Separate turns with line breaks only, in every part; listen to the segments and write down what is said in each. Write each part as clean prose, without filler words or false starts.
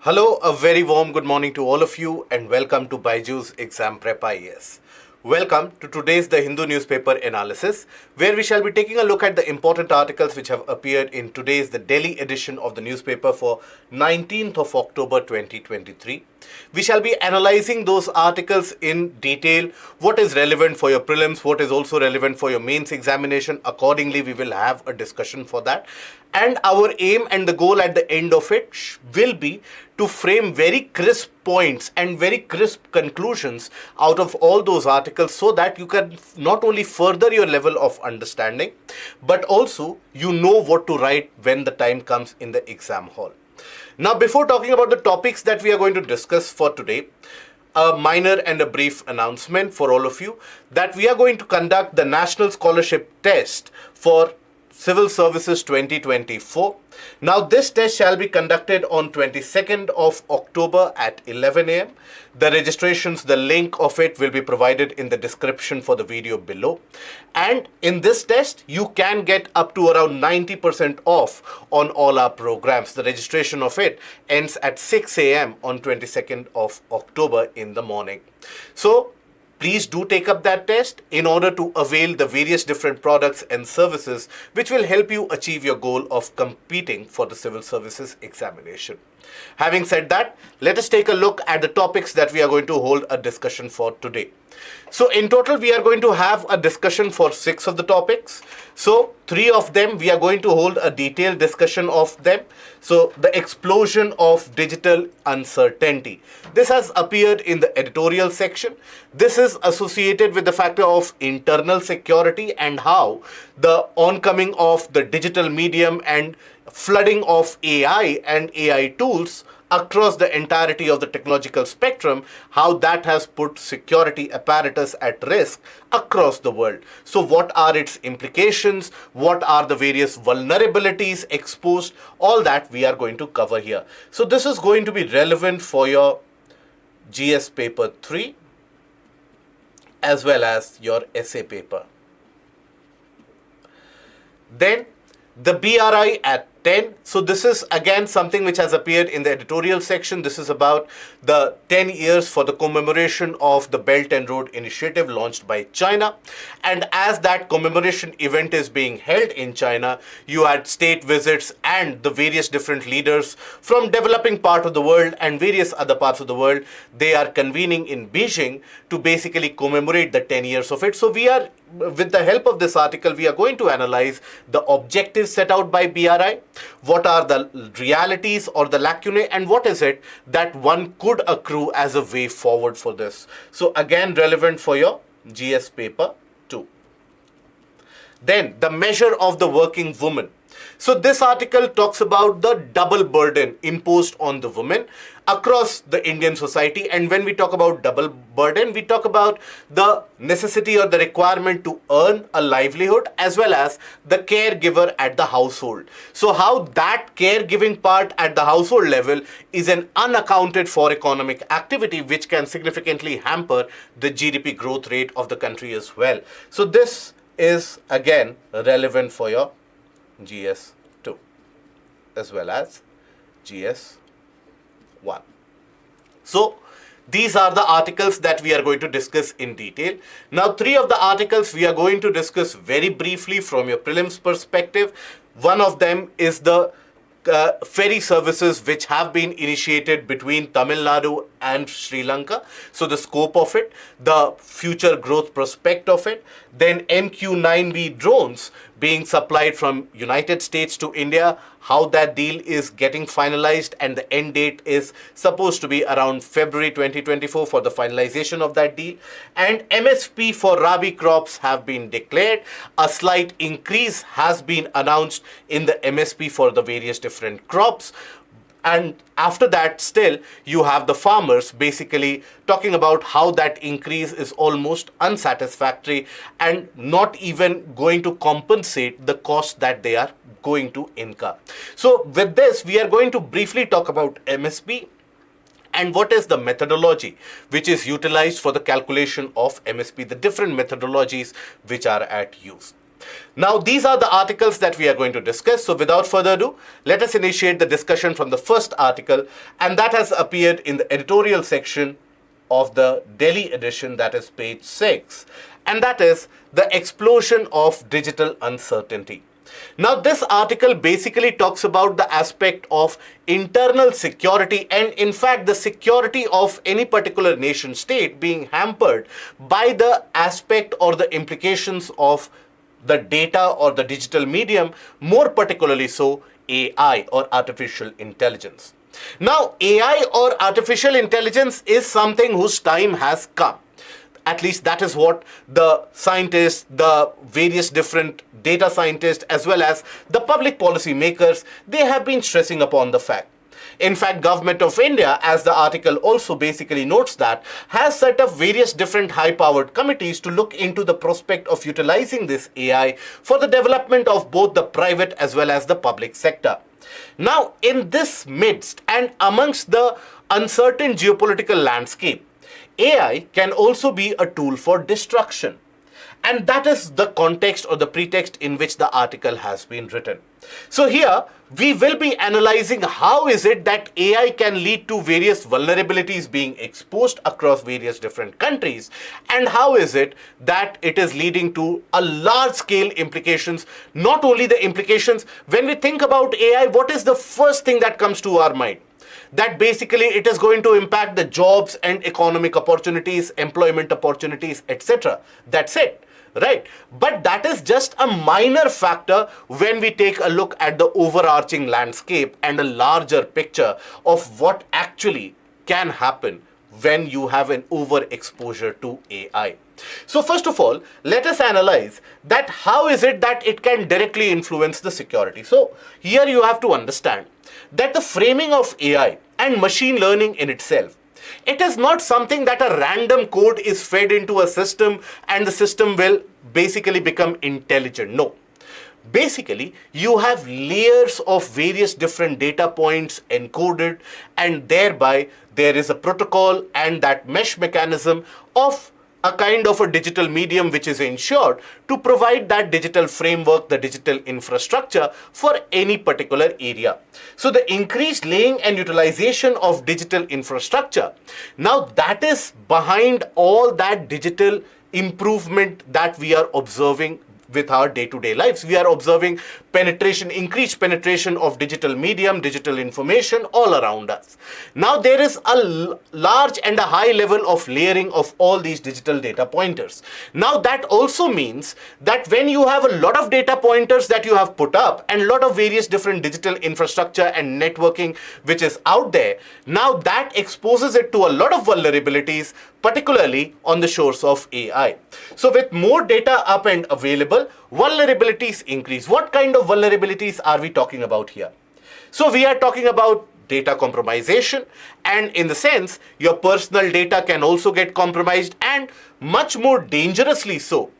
Hello, a very warm good morning to all of you and welcome to BYJU'S Exam Prep IAS. Welcome to today's The Hindu Newspaper Analysis, where we shall be taking a look at the important articles which have appeared in today's the Delhi edition of the newspaper for 19th of October 2023. We shall be analyzing those articles in detail, what is relevant for your prelims, what is also relevant for your mains examination. Accordingly, we will have a discussion for that. And our aim and the goal at the end of it will be to frame very crisp points and very crisp conclusions out of all those articles so that you can not only further your level of understanding, but also you know what to write when the time comes in the exam hall. Now, before talking about the topics that we are going to discuss for today, a minor and a brief announcement for all of you that we are going to conduct the National Scholarship Test for Civil Services 2024. Now, this test shall be conducted on 22nd of October at 11 a.m. The registrations, the link of it will be provided in the description for the video below. And in this test, you can get up to around 90% off on all our programs. The registration of it ends at 6 a.m. on 22nd of October in the morning. So, please do take up that test in order to avail the various different products and services which will help you achieve your goal of competing for the Civil Services Examination. Having said that, let us take a look at the topics that we are going to hold a discussion for today. So in total, we are going to have a discussion for 6 of the topics. So 3 of them, we are going to hold a detailed discussion of them. So the explosion of digital uncertainty. This has appeared in the editorial section. This is associated with the factor of internal security and how the oncoming of the digital medium and flooding of AI and AI tools across the entirety of the technological spectrum, how that has put security apparatus at risk across the world. So what are its implications? What are the various vulnerabilities exposed? All that we are going to cover here. So this is going to be relevant for your GS paper 3 as well as your essay paper. Then the BRI at 10. So this is again something which has appeared in the editorial section. This is about the 10 years for the commemoration of the Belt and Road Initiative launched by China. And as that commemoration event is being held in China, you had state visits and the various different leaders from developing part of the world and various other parts of the world. They are convening in Beijing to basically commemorate the 10 years of it. So we are, with the help of this article, we are going to analyze the objectives set out by BRI, what are the realities or the lacunae, and what is it that one could accrue as a way forward for this. So again, relevant for your GS paper 2. Then the measure of the working woman. So this article talks about the double burden imposed on the women across the Indian society. And when we talk about double burden, we talk about the necessity or the requirement to earn a livelihood as well as the caregiver at the household. So how that caregiving part at the household level is an unaccounted for economic activity which can significantly hamper the GDP growth rate of the country as well. So this is again relevant for your GS2 as well as GS1. So these are the articles that we are going to discuss in detail. Now 3 of the articles we are going to discuss very briefly from your prelims perspective. One of them is the ferry services which have been initiated between Tamil Nadu and Sri Lanka. So the scope of it, the future growth prospect of it, then MQ-9B drones being supplied from United States to India, how that deal is getting finalized, and the end date is supposed to be around February 2024 for the finalization of that deal. And MSP for Rabi crops have been declared. A slight increase has been announced in the MSP for the various different crops. And after that, still, you have the farmers basically talking about how that increase is almost unsatisfactory and not even going to compensate the cost that they are going to incur. So with this, we are going to briefly talk about MSP and what is the methodology which is utilized for the calculation of MSP, the different methodologies which are at use. Now, these are the articles that we are going to discuss. So without further ado, let us initiate the discussion from the first article, and that has appeared in the editorial section of the Delhi edition, that is page 6, and that is the explosion of digital uncertainty. Now, this article basically talks about the aspect of internal security and in fact the security of any particular nation state being hampered by the aspect or the implications of the data or the digital medium, more particularly so AI or artificial intelligence. Now, AI or artificial intelligence is something whose time has come. At least that is what the scientists, the various different data scientists, as well as the public policy makers, they have been stressing upon the fact. In fact, Government of India, as the article also basically notes that, has set up various different high-powered committees to look into the prospect of utilizing this AI for the development of both the private as well as the public sector. Now, in this midst and amongst the uncertain geopolitical landscape, AI can also be a tool for destruction. And that is the context or the pretext in which the article has been written. So here, we will be analyzing how is it that AI can lead to various vulnerabilities being exposed across various different countries, and how is it that it is leading to a large-scale implications. Not only the implications, when we think about AI, what is the first thing that comes to our mind? That basically it is going to impact the jobs and economic opportunities, employment opportunities, etc. That's it, right? But that is just a minor factor when we take a look at the overarching landscape and a larger picture of what actually can happen when you have an overexposure to AI. So first of all, let us analyze that how is it that it can directly influence the security. So here you have to understand that the framing of AI and machine learning in itself, it is not something that a random code is fed into a system and the system will basically become intelligent. No. Basically, you have layers of various different data points encoded, and thereby there is a protocol and that mesh mechanism of a kind of a digital medium which is ensured to provide that digital framework, the digital infrastructure for any particular area. So the increased laying and utilization of digital infrastructure, now that is behind all that digital improvement that we are observing with our day-to-day lives. We are observing penetration, increased penetration of digital medium, digital information all around us. Now there is a large and a high level of layering of all these digital data pointers. Now that also means that when you have a lot of data pointers that you have put up and a lot of various different digital infrastructure and networking which is out there, now that exposes it to a lot of vulnerabilities, particularly on the shores of AI. So with more data up and available, vulnerabilities increase. What kind of vulnerabilities are we talking about here? So we are talking about data compromisation, and in the sense your personal data can also get compromised, and much more dangerously so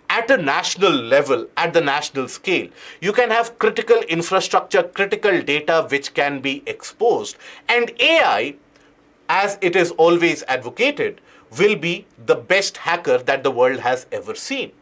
at a national level, at the national scale. You can have critical infrastructure, critical data which can be exposed, and AI, as it is always advocated, will be the best hacker that the world has ever seen.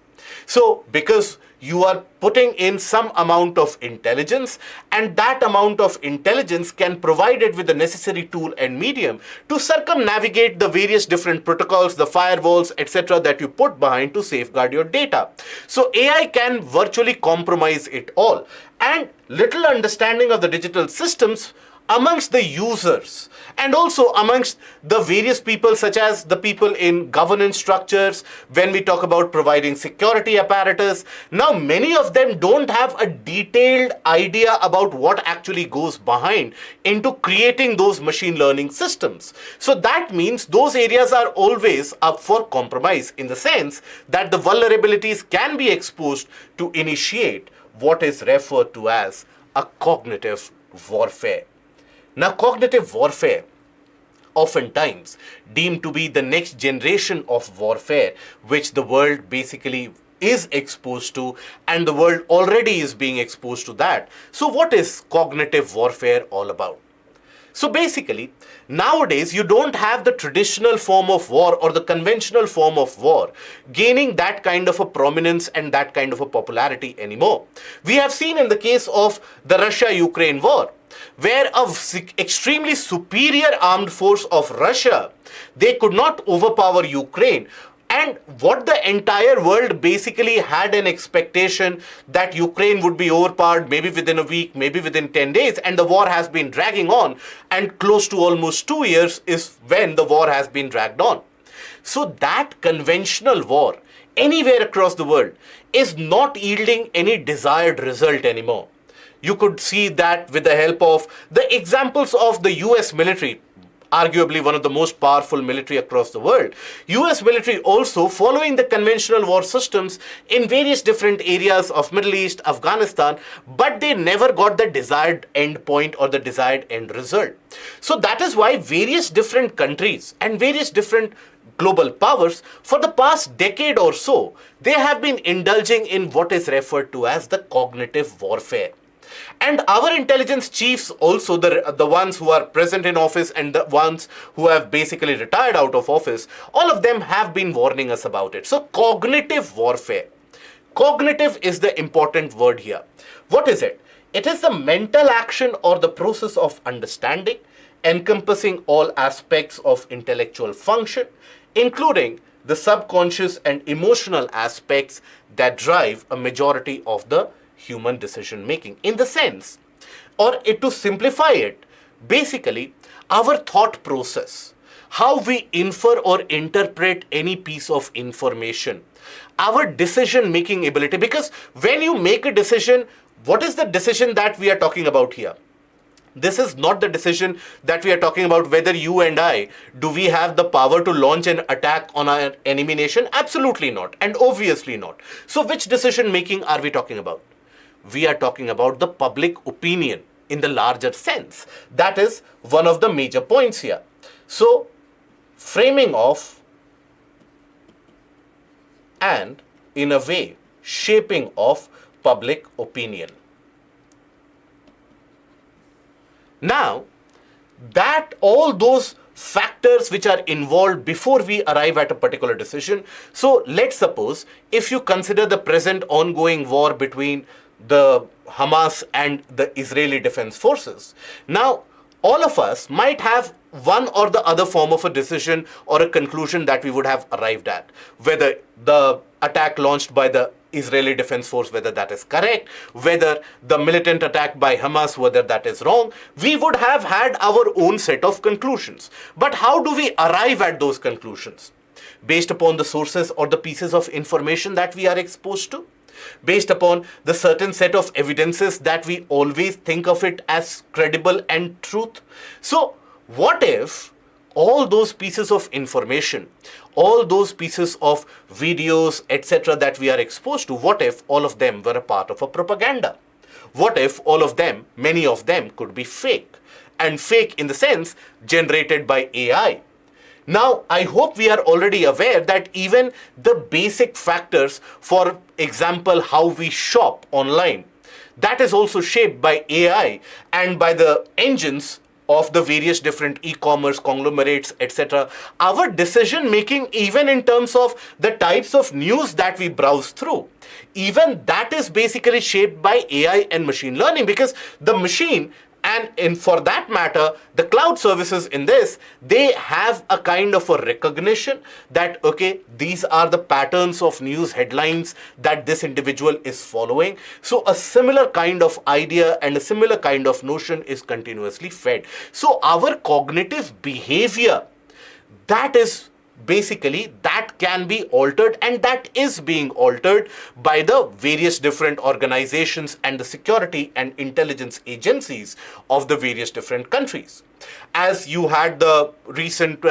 So because you are putting in some amount of intelligence, and that amount of intelligence can provide it with the necessary tool and medium to circumnavigate the various different protocols, the firewalls, etc. that you put behind to safeguard your data. So AI can virtually compromise it all. And little understanding of the digital systems amongst the users and also amongst the various people, such as the people in governance structures, when we talk about providing security apparatus. Now many of them don't have a detailed idea about what actually goes behind into creating those machine learning systems. So that means those areas are always up for compromise, in the sense that the vulnerabilities can be exposed to initiate what is referred to as a cognitive warfare. Now, cognitive warfare, oftentimes deemed to be the next generation of warfare, which the world basically is exposed to, and the world already is being exposed to that. So what is cognitive warfare all about? So basically, nowadays you don't have the traditional form of war or the conventional form of war gaining that kind of a prominence and that kind of a popularity anymore. We have seen in the case of the Russia-Ukraine war, where an extremely superior armed force of Russia, they could not overpower Ukraine. And what the entire world basically had an expectation that Ukraine would be overpowered maybe within a week, maybe within 10 days, and the war has been dragging on, and close to almost 2 years is when the war has been dragged on. So that conventional war anywhere across the world is not yielding any desired result anymore. You could see that with the help of the examples of the US military, arguably one of the most powerful military across the world. US military also following the conventional war systems in various different areas of Middle East, Afghanistan, but they never got the desired end point or the desired end result. So that is why various different countries and various different global powers for the past decade or so, they have been indulging in what is referred to as the cognitive warfare. And our intelligence chiefs also, the ones who are present in office and the ones who have basically retired out of office, all of them have been warning us about it. So cognitive warfare. Cognitive is the important word here. What is it? It is the mental action or the process of understanding, encompassing all aspects of intellectual function, including the subconscious and emotional aspects that drive a majority of the human decision making. In the sense, or to simplify it, basically our thought process, how we infer or interpret any piece of information, our decision making ability. Because when you make a decision, what is the decision that we are talking about here? This is not the decision that we are talking about whether you and I, do we have the power to launch an attack on our enemy nation? Absolutely not, and obviously not. So which decision making are we talking about? We are talking about the public opinion in the larger sense. That is one of the major points here. So, framing of and, in a way, shaping of public opinion. Now, that all those factors which are involved before we arrive at a particular decision. So, let's suppose if you consider the present ongoing war between the Hamas and the Israeli Defense Forces. Now, all of us might have one or the other form of a decision or a conclusion that we would have arrived at. Whether the attack launched by the Israeli Defense Force, whether that is correct, whether the militant attack by Hamas, whether that is wrong, we would have had our own set of conclusions. But how do we arrive at those conclusions? Based upon the sources or the pieces of information that we are exposed to? Based upon the certain set of evidences that we always think of it as credible and truth. So what if all those pieces of information, all those pieces of videos, etc. that we are exposed to, what if all of them were a part of a propaganda? What if all of them, many of them could be fake? And fake in the sense generated by AI. Now, I hope we are already aware that even the basic factors, for example, how we shop online, that is also shaped by AI and by the engines of the various different e-commerce conglomerates, etc. Our decision making, even in terms of the types of news that we browse through, even that is basically shaped by AI and machine learning, because the machine, and for that matter, the cloud services in this, they have a kind of a recognition that, okay, these are the patterns of news headlines that this individual is following. So a similar kind of idea and a similar kind of notion is continuously fed. So our cognitive behavior, that is basically, that can be altered, and that is being altered by the various different organizations and the security and intelligence agencies of the various different countries. As you had the recent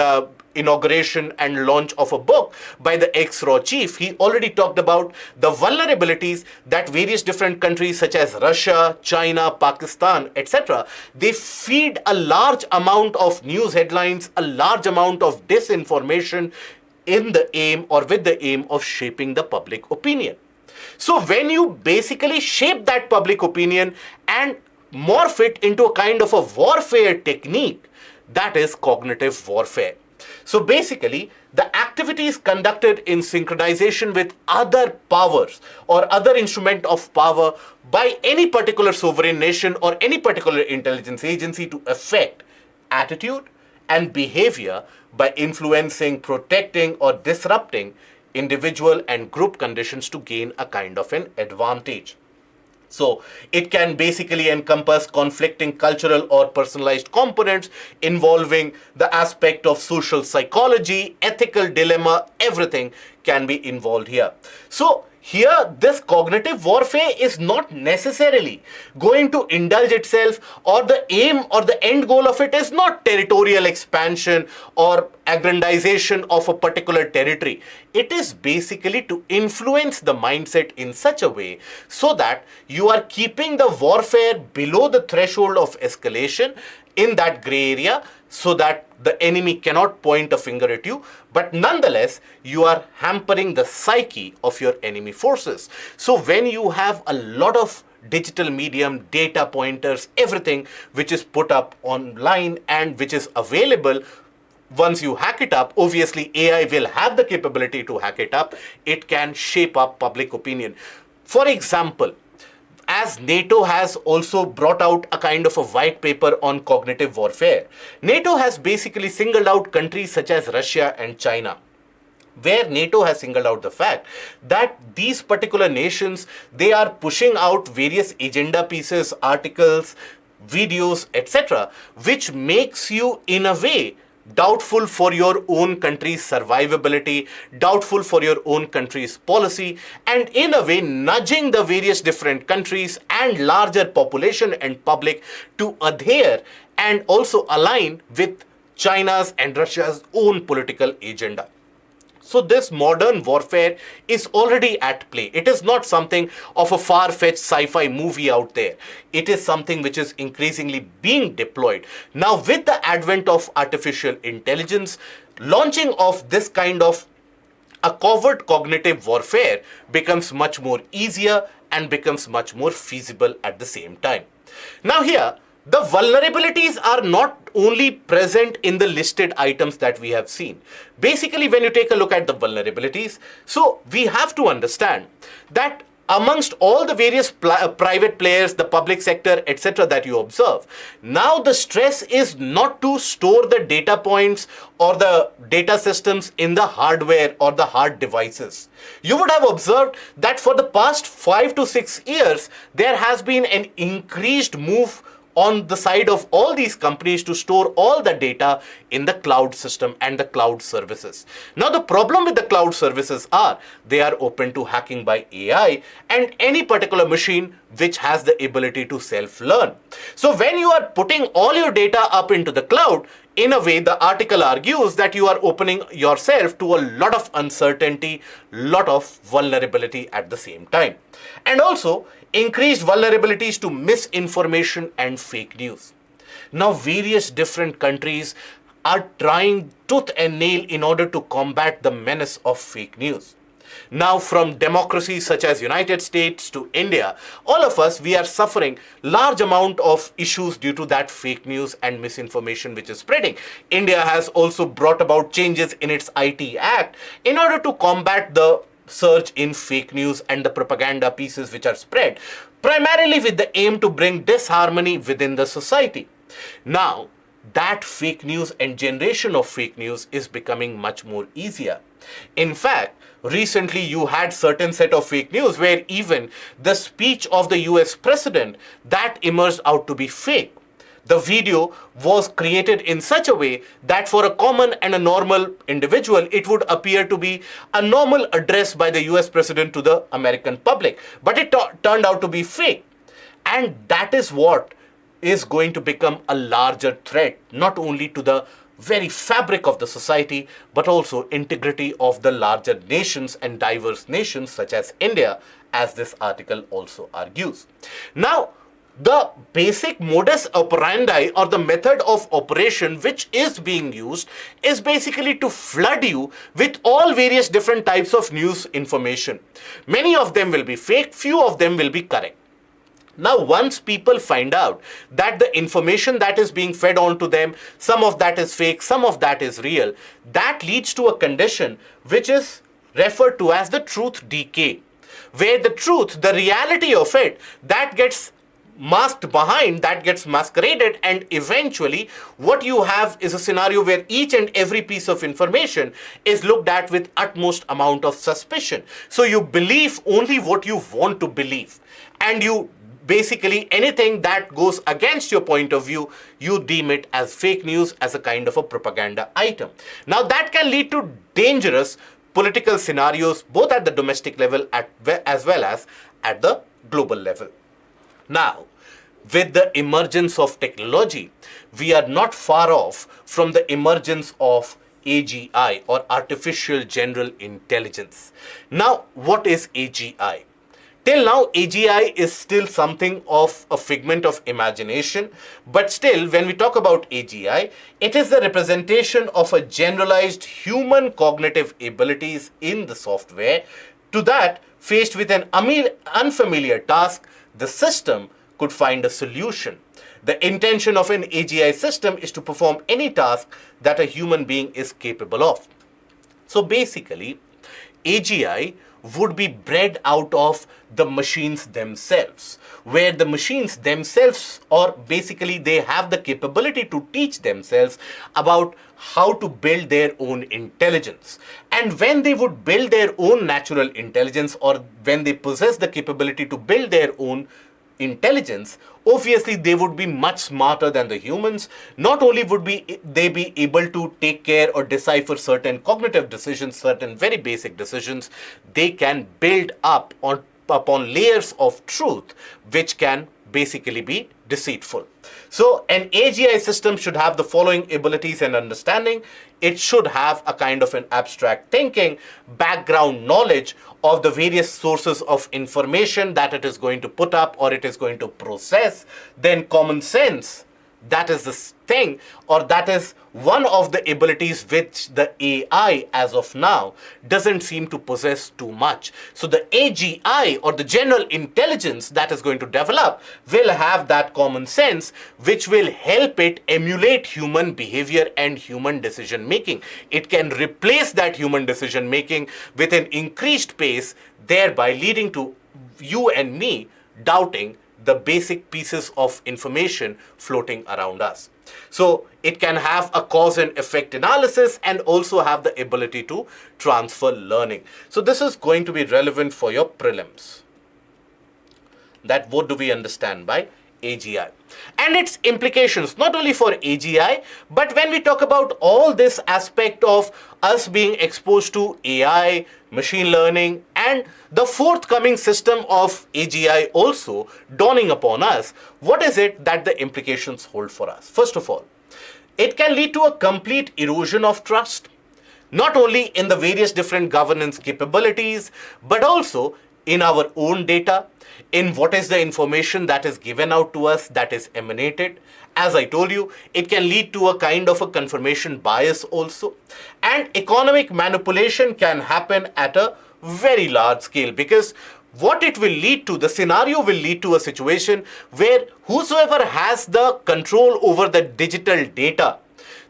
inauguration and launch of a book by the ex-RAW chief, he already talked about the vulnerabilities that various different countries such as Russia, China, Pakistan, etc., they feed a large amount of news headlines, a large amount of disinformation in the aim or with the aim of shaping the public opinion. So when you basically shape that public opinion and morph it into a kind of a warfare technique, that is cognitive warfare. So basically, the activities conducted in synchronization with other powers or other instrument of power by any particular sovereign nation or any particular intelligence agency to affect attitude and behavior by influencing, protecting, or disrupting individual and group conditions to gain a kind of an advantage. So it can basically encompass conflicting cultural or personalized components involving the aspect of social psychology, ethical dilemma, everything can be involved here. So here, this cognitive warfare is not necessarily going to indulge itself, or the aim or the end goal of it is not territorial expansion or aggrandization of a particular territory. It is basically to influence the mindset in such a way so that you are keeping the warfare below the threshold of escalation in that gray area, so that the enemy cannot point a finger at you, but nonetheless, you are hampering the psyche of your enemy forces. So when you have a lot of digital medium, data pointers, everything which is put up online and which is available, once you hack it up, obviously AI will have the capability to hack it up. It can shape up public opinion. For example, as NATO has also brought out a kind of a white paper on cognitive warfare, NATO has basically singled out countries such as Russia and China, where NATO has singled out the fact that these particular nations, they are pushing out various agenda pieces, articles, videos, etc., which makes you in a way doubtful for your own country's survivability, doubtful for your own country's policy, and in a way nudging the various different countries and larger population and public to adhere and also align with China's and Russia's own political agenda. So this modern warfare is already at play. It is not something of a far-fetched sci-fi movie out there. It is something which is increasingly being deployed. Now, with the advent of artificial intelligence, launching of this kind of a covert cognitive warfare becomes much more easier and becomes much more feasible at the same time. Now here, the vulnerabilities are not only present in the listed items that we have seen. Basically, when you take a look at the vulnerabilities, so we have to understand that amongst all the various private players, the public sector, etc. that you observe, now the stress is not to store the data points or the data systems in the hardware or the hard devices. You would have observed that for the past 5 to 6 years, there has been an increased move on the side of all these companies to store all the data in the cloud system and the cloud services. Now the problem with the cloud services are they are open to hacking by AI and any particular machine which has the ability to self-learn. So when you are putting all your data up into the cloud, in a way, the article argues that you are opening yourself to a lot of uncertainty, lot of vulnerability at the same time. And also, increased vulnerabilities to misinformation and fake news. Now, various different countries are trying tooth and nail in order to combat the menace of fake news. Now, from democracies such as United States to India, all of us, we are suffering large amount of issues due to that fake news and misinformation which is spreading. India has also brought about changes in its IT Act in order to combat the surge in fake news and the propaganda pieces which are spread, primarily with the aim to bring disharmony within the society. Now, that fake news and generation of fake news is becoming much more easier. In fact, recently you had certain set of fake news where even the speech of the US president that emerged out to be fake. The video was created in such a way that for a common and a normal individual, it would appear to be a normal address by the US president to the American public. But it turned out to be fake. And that is what is going to become a larger threat, not only to the very fabric of the society, but also integrity of the larger nations and diverse nations such as India, as this article also argues. Now, the basic modus operandi or the method of operation which is being used is basically to flood you with all various different types of news information. Many of them will be fake, few of them will be correct. Now, once people find out that the information that is being fed on to them, some of that is fake, some of that is real, that leads to a condition which is referred to as the truth decay, where the truth, the reality of it, that gets masked behind, that gets masqueraded, and eventually what you have is a scenario where each and every piece of information is looked at with utmost amount of suspicion. So you believe only what you want to believe, and you basically anything that goes against your point of view, you deem it as fake news, as a kind of a propaganda item. Now that can lead to dangerous political scenarios both at the domestic level as well as at the global level. Now, with the emergence of technology, we are not far off from the emergence of AGI, or Artificial General Intelligence. Now, what is AGI? Till now, AGI is still something of a figment of imagination, but still, when we talk about AGI, it is the representation of a generalized human cognitive abilities in the software. To that, faced with an unfamiliar task, the system could find a solution. The intention of an AGI system is to perform any task that a human being is capable of. So basically, AGI would be bred out of the machines themselves, where the machines themselves, or basically they have the capability to teach themselves about how to build their own intelligence. And when they would build their own natural intelligence, or when they possess the capability to build their own intelligence, obviously they would be much smarter than the humans. Not only would they be able to take care or decipher certain cognitive decisions, certain very basic decisions, they can build up upon layers of truth which can basically be deceitful. So an AGI system should have the following abilities and understanding. It should have a kind of an abstract thinking, background knowledge of the various sources of information that it is going to put up or it is going to process, then common sense. That is the thing, or that is one of the abilities which the AI as of now doesn't seem to possess too much. So the AGI, or the general intelligence that is going to develop, will have that common sense which will help it emulate human behavior and human decision making. It can replace that human decision making with an increased pace, thereby leading to you and me doubting the basic pieces of information floating around us. So it can have a cause and effect analysis and also have the ability to transfer learning. So this is going to be relevant for your prelims. That what do we understand by AGI and its implications, not only for AGI, but when we talk about all this aspect of us being exposed to AI, machine learning, and the forthcoming system of AGI also dawning upon us, what is it that the implications hold for us? First of all, it can lead to a complete erosion of trust, not only in the various different governance capabilities, but also in our own data, in what is the information that is given out to us, that is emanated. As I told you, it can lead to a kind of a confirmation bias also. And economic manipulation can happen at a very large scale, because what it will lead to, the scenario will lead to a situation where whosoever has the control over the digital data,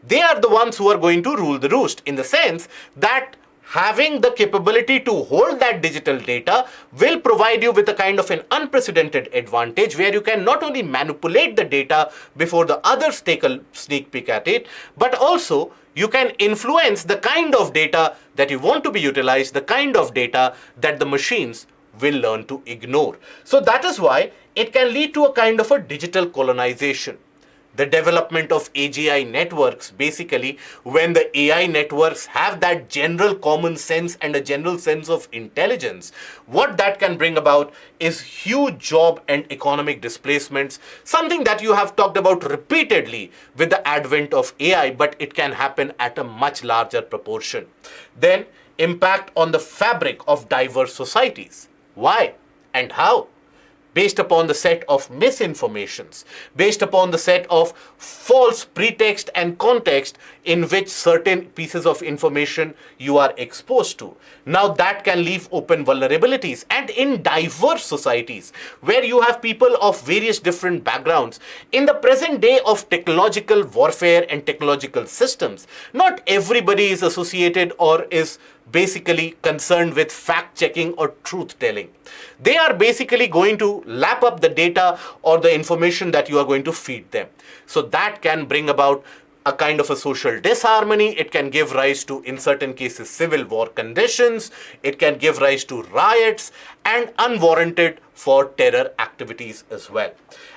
they are the ones who are going to rule the roost, in the sense that having the capability to hold that digital data will provide you with a kind of an unprecedented advantage, where you can not only manipulate the data before the others take a sneak peek at it, but also you can influence the kind of data that you want to be utilized, the kind of data that the machines will learn to ignore. So that is why it can lead to a kind of a digital colonization. The development of AGI networks, basically when the AI networks have that general common sense and a general sense of intelligence, what that can bring about is huge job and economic displacements, something that you have talked about repeatedly with the advent of AI, but it can happen at a much larger proportion. Then impact on the fabric of diverse societies. Why and how? based upon the set of misinformations, based upon the set of false pretext and context in which certain pieces of information you are exposed to. Now that can leave open vulnerabilities, and in diverse societies where you have people of various different backgrounds, in the present day of technological warfare and technological systems, not everybody is associated or is basically concerned with fact checking or truth telling. They are basically going to lap up the data or the information that you are going to feed them. So that can bring about a kind of a social disharmony. It can give rise to, in certain cases, civil war conditions. It can give rise to riots and unwarranted for terror activities as well.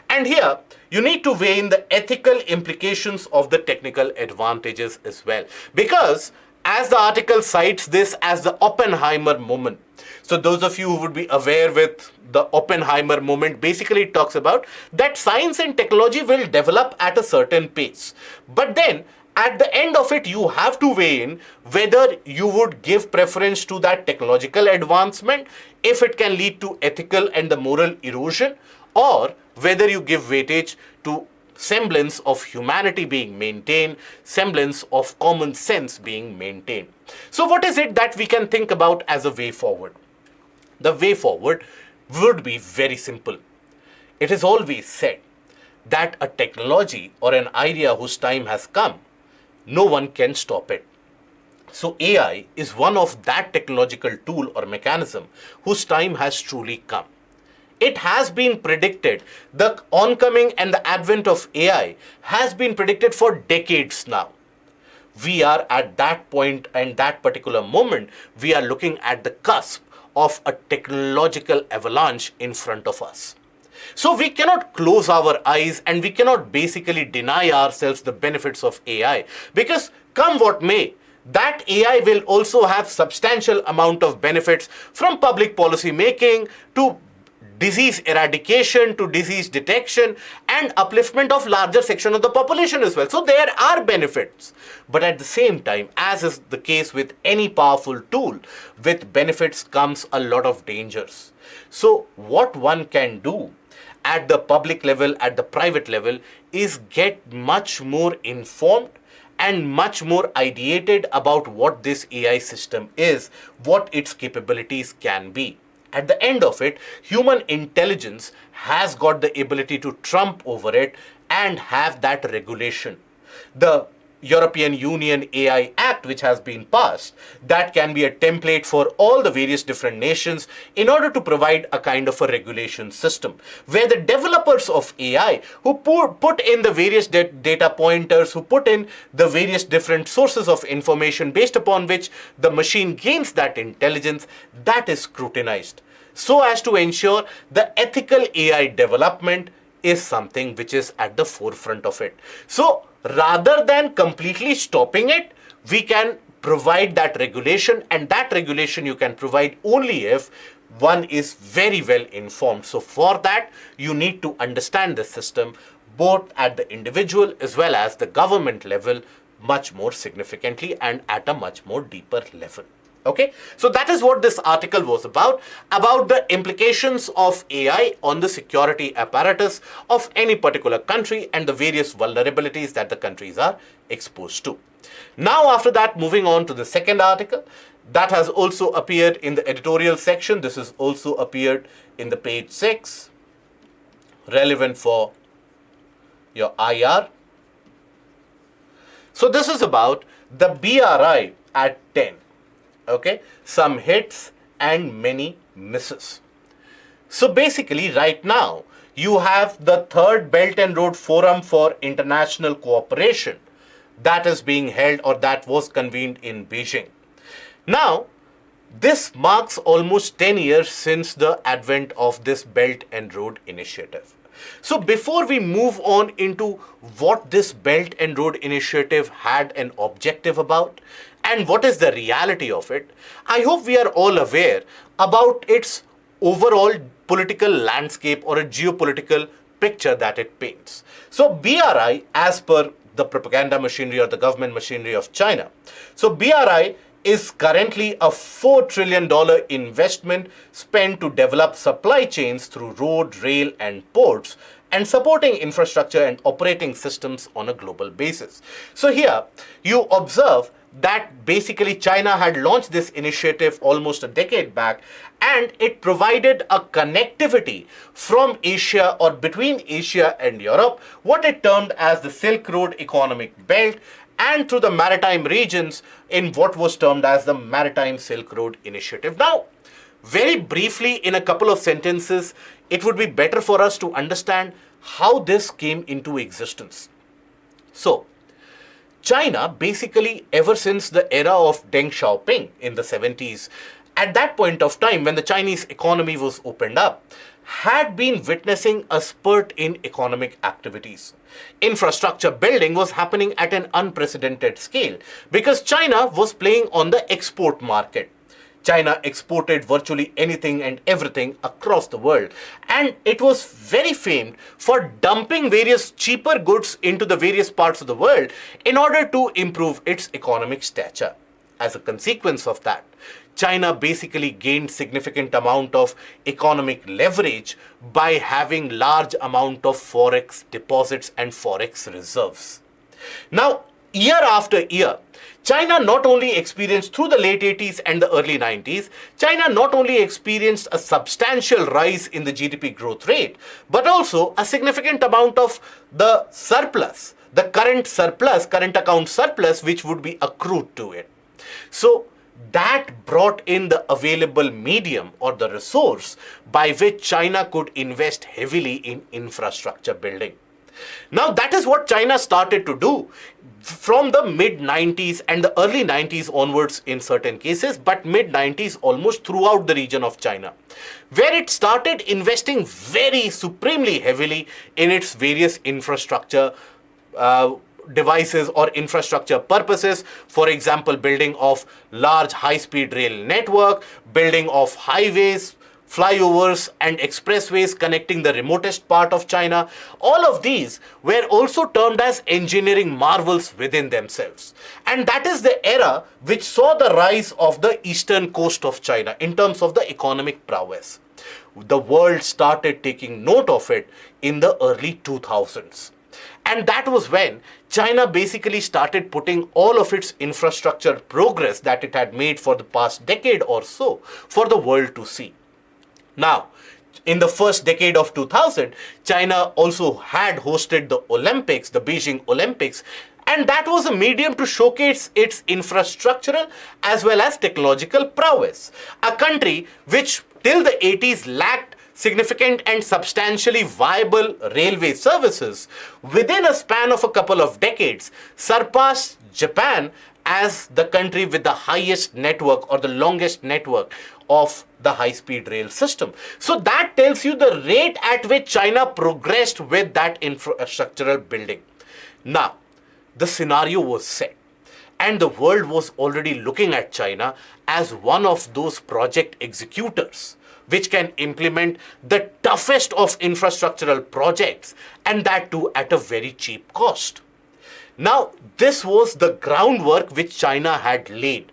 And here, you need to weigh in the ethical implications of the technical advantages as well. Because as the article cites this as the Oppenheimer moment. So those of you who would be aware with the Oppenheimer moment, basically it talks about that science and technology will develop at a certain pace. But then at the end of it, you have to weigh in whether you would give preference to that technological advancement if it can lead to ethical and the moral erosion, or whether you give weightage to semblance of humanity being maintained, semblance of common sense being maintained. So what is it that we can think about as a way forward? The way forward would be very simple. It is always said that a technology or an idea whose time has come, no one can stop it. So AI is one of that technological tool or mechanism whose time has truly come. It has been predicted, the oncoming and the advent of AI has been predicted for decades now. We are at that point and that particular moment, we are looking at the cusp of a technological avalanche in front of us. So we cannot close our eyes and we cannot basically deny ourselves the benefits of AI, because come what may, that AI will also have substantial amount of benefits, from public policy making to disease eradication to disease detection and upliftment of larger section of the population as well. So there are benefits. But at the same time, as is the case with any powerful tool, with benefits comes a lot of dangers. So what one can do at the public level, at the private level, is get much more informed and much more ideated about what this AI system is, what its capabilities can be. At the end of it, human intelligence has got the ability to trump over it and have that regulation. The European Union AI Act, which has been passed, that can be a template for all the various different nations in order to provide a kind of a regulation system where the developers of AI who put in the various data pointers, who put in the various different sources of information based upon which the machine gains that intelligence, that is scrutinized so as to ensure the ethical AI development is something which is at the forefront of it. So rather than completely stopping it, we can provide that regulation, and that regulation you can provide only if one is very well informed. So for that, you need to understand the system both at the individual as well as the government level much more significantly and at a much more deeper level. Okay, so that is what this article was about the implications of AI on the security apparatus of any particular country and the various vulnerabilities that the countries are exposed to. Now, after that, moving on to the second article that has also appeared in the editorial section. This has also appeared in the page 6, relevant for your IR. So this is about the BRI at 10. Okay, some hits and many misses. So basically right now you have the third Belt and Road Forum for International Cooperation that is being held, or that was convened in Beijing. Now this marks almost 10 years since the advent of this Belt and Road Initiative. So before we move on into what this Belt and Road Initiative had an objective about and what is the reality of it, I hope we are all aware about its overall political landscape or a geopolitical picture that it paints. So BRI, as per the propaganda machinery or the government machinery of China, so BRI is currently a $4 trillion investment spent to develop supply chains through road, rail, and ports, and supporting infrastructure and operating systems on a global basis. So here you observe that basically China had launched this initiative almost a decade back, and it provided a connectivity from Asia or between Asia and Europe, what it termed as the Silk Road Economic Belt, and through the maritime regions in what was termed as the Maritime Silk Road Initiative. Now, very briefly, in a couple of sentences, it would be better for us to understand how this came into existence. So, China basically, ever since the era of Deng Xiaoping in the 70s, at that point of time when the Chinese economy was opened up, had been witnessing a spurt in economic activities. Infrastructure building was happening at an unprecedented scale because China was playing on the export market. China exported virtually anything and everything across the world, and it was very famed for dumping various cheaper goods into the various parts of the world in order to improve its economic stature. As a consequence of that, China basically gained significant amount of economic leverage by having large amount of forex deposits and forex reserves. Now, year after year, China not only experienced through the late 80s and the early 90s, China not only experienced a substantial rise in the GDP growth rate, but also a significant amount of the surplus, the current account surplus, which would be accrued to it. So that brought in the available medium or the resource by which China could invest heavily in infrastructure building. Now, that is what China started to do from the mid-90s and the early 90s onwards in certain cases, but mid-90s almost throughout the region of China, where it started investing very supremely heavily in its various infrastructure devices or infrastructure purposes. For example, building of large high-speed rail network, building of highways, flyovers and expressways connecting the remotest part of China. All of these were also termed as engineering marvels within themselves. And that is the era which saw the rise of the eastern coast of China in terms of the economic prowess. The world started taking note of it in the early 2000s. And that was when China basically started putting all of its infrastructure progress that it had made for the past decade or so for the world to see. Now, in the first decade of 2000, China also had hosted the Olympics, the Beijing Olympics, and that was a medium to showcase its infrastructural as well as technological prowess. A country which till the 80s lacked significant and substantially viable railway services, within a span of a couple of decades, surpassed Japan as the country with the highest network or the longest network of the high-speed rail system. So that tells you the rate at which China progressed with that infrastructural building. Now, the scenario was set, and the world was already looking at China as one of those project executors which can implement the toughest of infrastructural projects, and that too at a very cheap cost. Now, this was the groundwork which China had laid.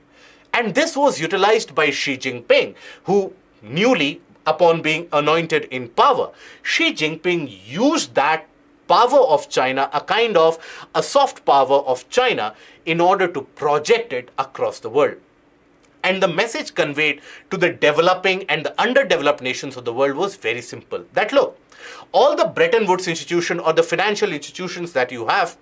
And this was utilized by Xi Jinping, who newly, upon being anointed in power, Xi Jinping used that power of China, a kind of a soft power of China, in order to project it across the world. And the message conveyed to the developing and the underdeveloped nations of the world was very simple. That look, all the Bretton Woods institution or the financial institutions that you have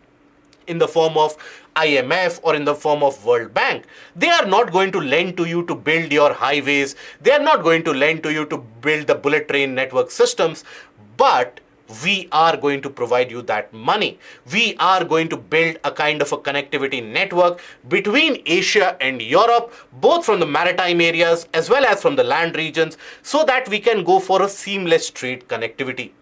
in the form of IMF or in the form of World Bank, they are not going to lend to you to build your highways. They are not going to lend to you to build the bullet train network systems, but we are going to provide you that money. We are going to build a kind of a connectivity network between Asia and Europe, both from the maritime areas as well as from the land regions, so that we can go for a seamless trade connectivity.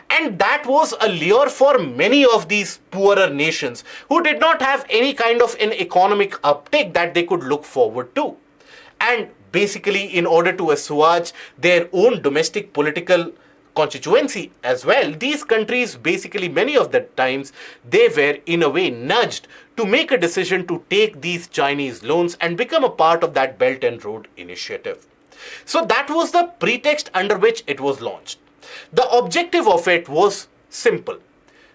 And that was a lure for many of these poorer nations who did not have any kind of an economic uptake that they could look forward to. And basically, in order to assuage their own domestic political constituency as well, these countries basically, many of the times, they were in a way nudged to make a decision to take these Chinese loans and become a part of that Belt and Road Initiative. So that was the pretext under which it was launched. The objective of it was simple.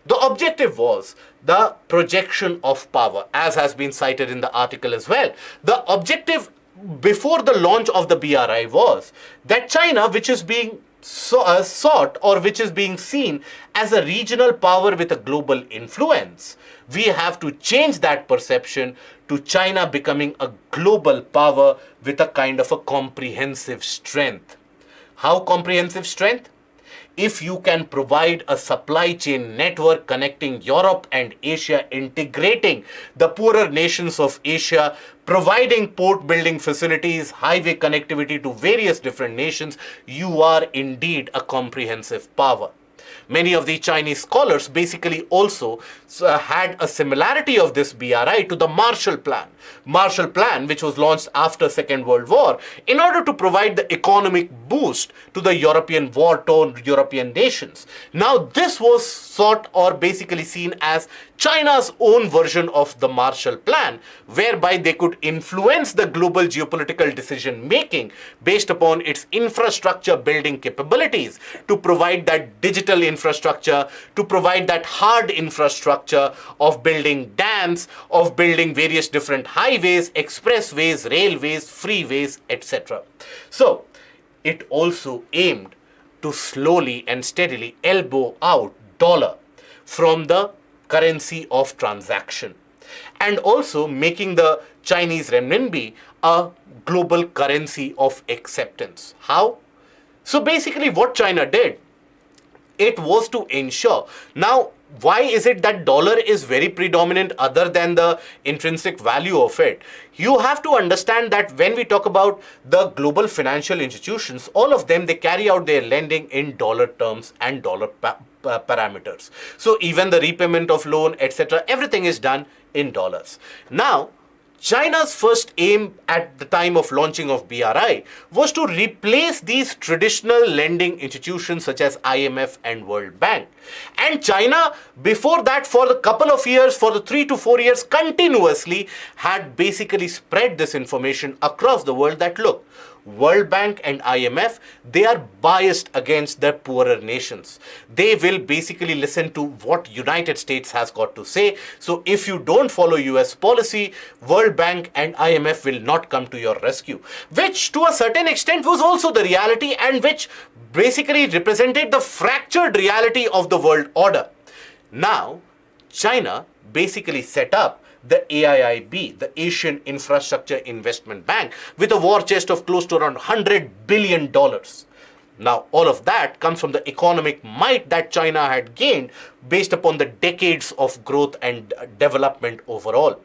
The objective was the projection of power, as has been cited in the article as well. The objective before the launch of the BRI was that China, which is being sought or which is being seen as a regional power with a global influence, we have to change that perception to China becoming a global power with a kind of a comprehensive strength. How comprehensive strength? If you can provide a supply chain network connecting Europe and Asia, integrating the poorer nations of Asia, providing port building facilities, highway connectivity to various different nations, you are indeed a comprehensive power. Many of the Chinese scholars basically also had a similarity of this BRI to the Marshall Plan. Marshall Plan, which was launched after Second World War in order to provide the economic boost to the European war-torn European nations. Now this was sought or basically seen as China's own version of the Marshall Plan, whereby they could influence the global geopolitical decision making based upon its infrastructure building capabilities to provide that digital infrastructure, to provide that hard infrastructure of building dams, of building various different highways, expressways, railways, freeways, etc. So it also aimed to slowly and steadily elbow out dollar from the currency of transaction, and also making the Chinese renminbi a global currency of acceptance. How? So basically what China did, it was to ensure. Now, why is it that dollar is very predominant other than the intrinsic value of it? You have to understand that when we talk about the global financial institutions, all of them, they carry out their lending in dollar terms and dollar parameters. So even the repayment of loan, etc., everything is done in dollars. Now, China's first aim at the time of launching of BRI was to replace these traditional lending institutions such as IMF and World Bank. And China, before that, for a couple of years, for the 3 to 4 years, continuously had basically spread this information across the world that, look, World Bank and IMF, they are biased against the poorer nations. They will basically listen to what United States has got to say. So if you don't follow US policy, World Bank and IMF will not come to your rescue, which to a certain extent was also the reality and which basically represented the fractured reality of the world order. Now, China basically set up the AIIB, the Asian Infrastructure Investment Bank, with a war chest of close to around $100 billion. Now, all of that comes from the economic might that China had gained based upon the decades of growth and development overall.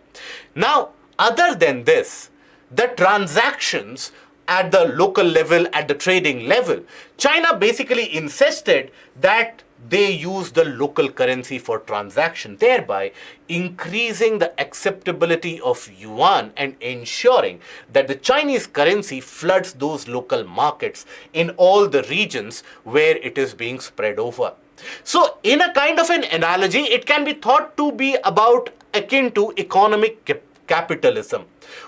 Now, other than this, the transactions at the local level, at the trading level, China basically insisted that they use the local currency for transaction, thereby increasing the acceptability of yuan and ensuring that the Chinese currency floods those local markets in all the regions where it is being spread over. So in a kind of an analogy, it can be thought to be about akin to economic capitalism,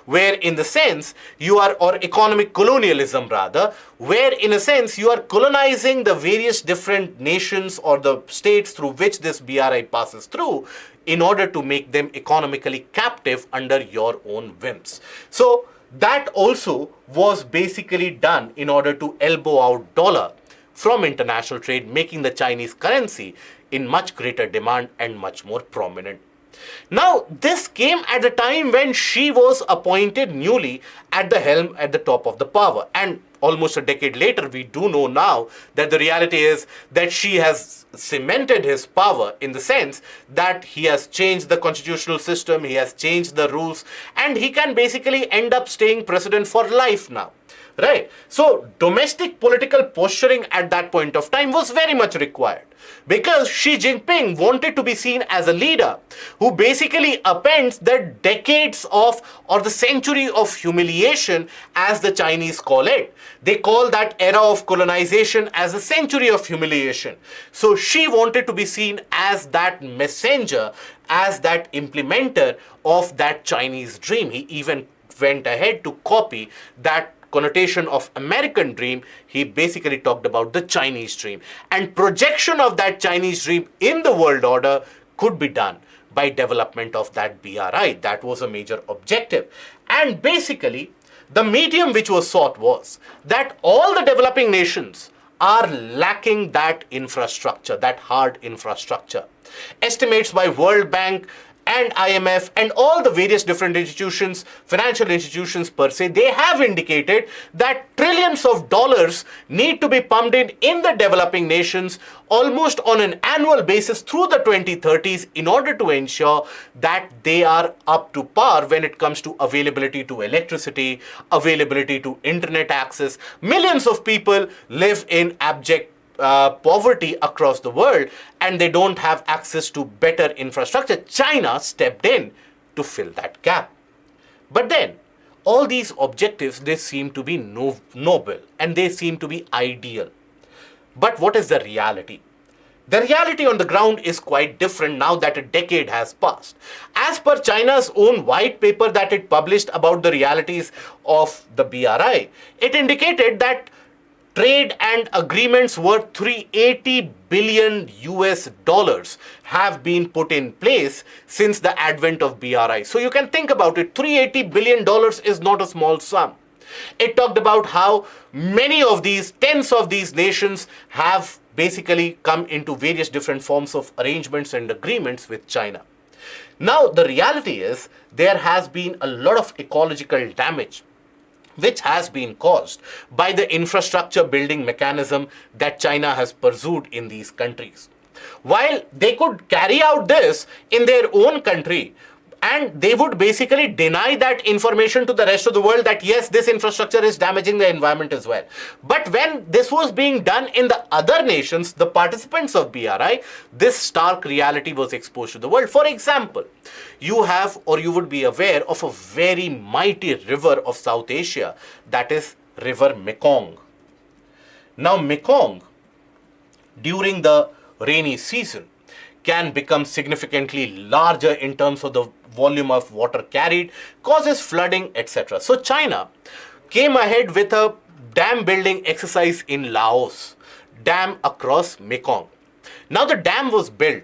where in the sense you are, or economic colonialism rather, where in a sense you are colonizing the various different nations or the states through which this BRI passes through in order to make them economically captive under your whim whims. So that also was basically done in order to elbow out dollar from international trade, making the Chinese currency in much greater demand and much more prominent. Now, this came at a time when she was appointed newly at the helm at the top of the power. And almost a decade later, we do know now that the reality is that she has cemented his power in the sense that he has changed the constitutional system, he has changed the rules, and he can basically end up staying president for life now. right? So domestic political posturing at that point of time was very much required, because Xi Jinping wanted to be seen as a leader who basically appends the decades of, or the century of humiliation, as the Chinese call it. They call that era of colonization as a century of humiliation. So Xi wanted to be seen as that messenger, as that implementer of that Chinese dream. He even went ahead to copy that connotation of American dream. He basically talked about the Chinese dream, and projection of that Chinese dream in the world order could be done by development of that BRI. That was a major objective. And basically the medium which was sought was that all the developing nations are lacking that infrastructure, that hard infrastructure. Estimates by World Bank and IMF and all the various different institutions, financial institutions per se, they have indicated that trillions of dollars need to be pumped in the developing nations almost on an annual basis through the 2030s in order to ensure that they are up to par when it comes to availability to electricity, availability to internet access. Millions of people live in abject poverty across the world, and they don't have access to better infrastructure. China stepped in to fill that gap. But then all these objectives, they seem to be noble and they seem to be ideal. But what is the reality? The reality on the ground is quite different now that a decade has passed. As per China's own white paper that it published about the realities of the BRI, it indicated that trade and agreements worth 380 billion US dollars have been put in place since the advent of BRI. So you can think about it, $380 billion is not a small sum. It talked about how many of these, tens of these nations have basically come into various different forms of arrangements and agreements with China. Now the reality is there has been a lot of ecological damage which has been caused by the infrastructure building mechanism that China has pursued in these countries. While they could carry out this in their own country, and they would basically deny that information to the rest of the world that yes, this infrastructure is damaging the environment as well. But when this was being done in the other nations, the participants of BRI, this stark reality was exposed to the world. For example, you have, or you would be aware of, a very mighty river of South Asia, that is River Mekong. Now Mekong, during the rainy season, can become significantly larger in terms of the volume of water carried, causes flooding, etc. So China came ahead with a dam building exercise in Laos, dam across Mekong. Now the dam was built,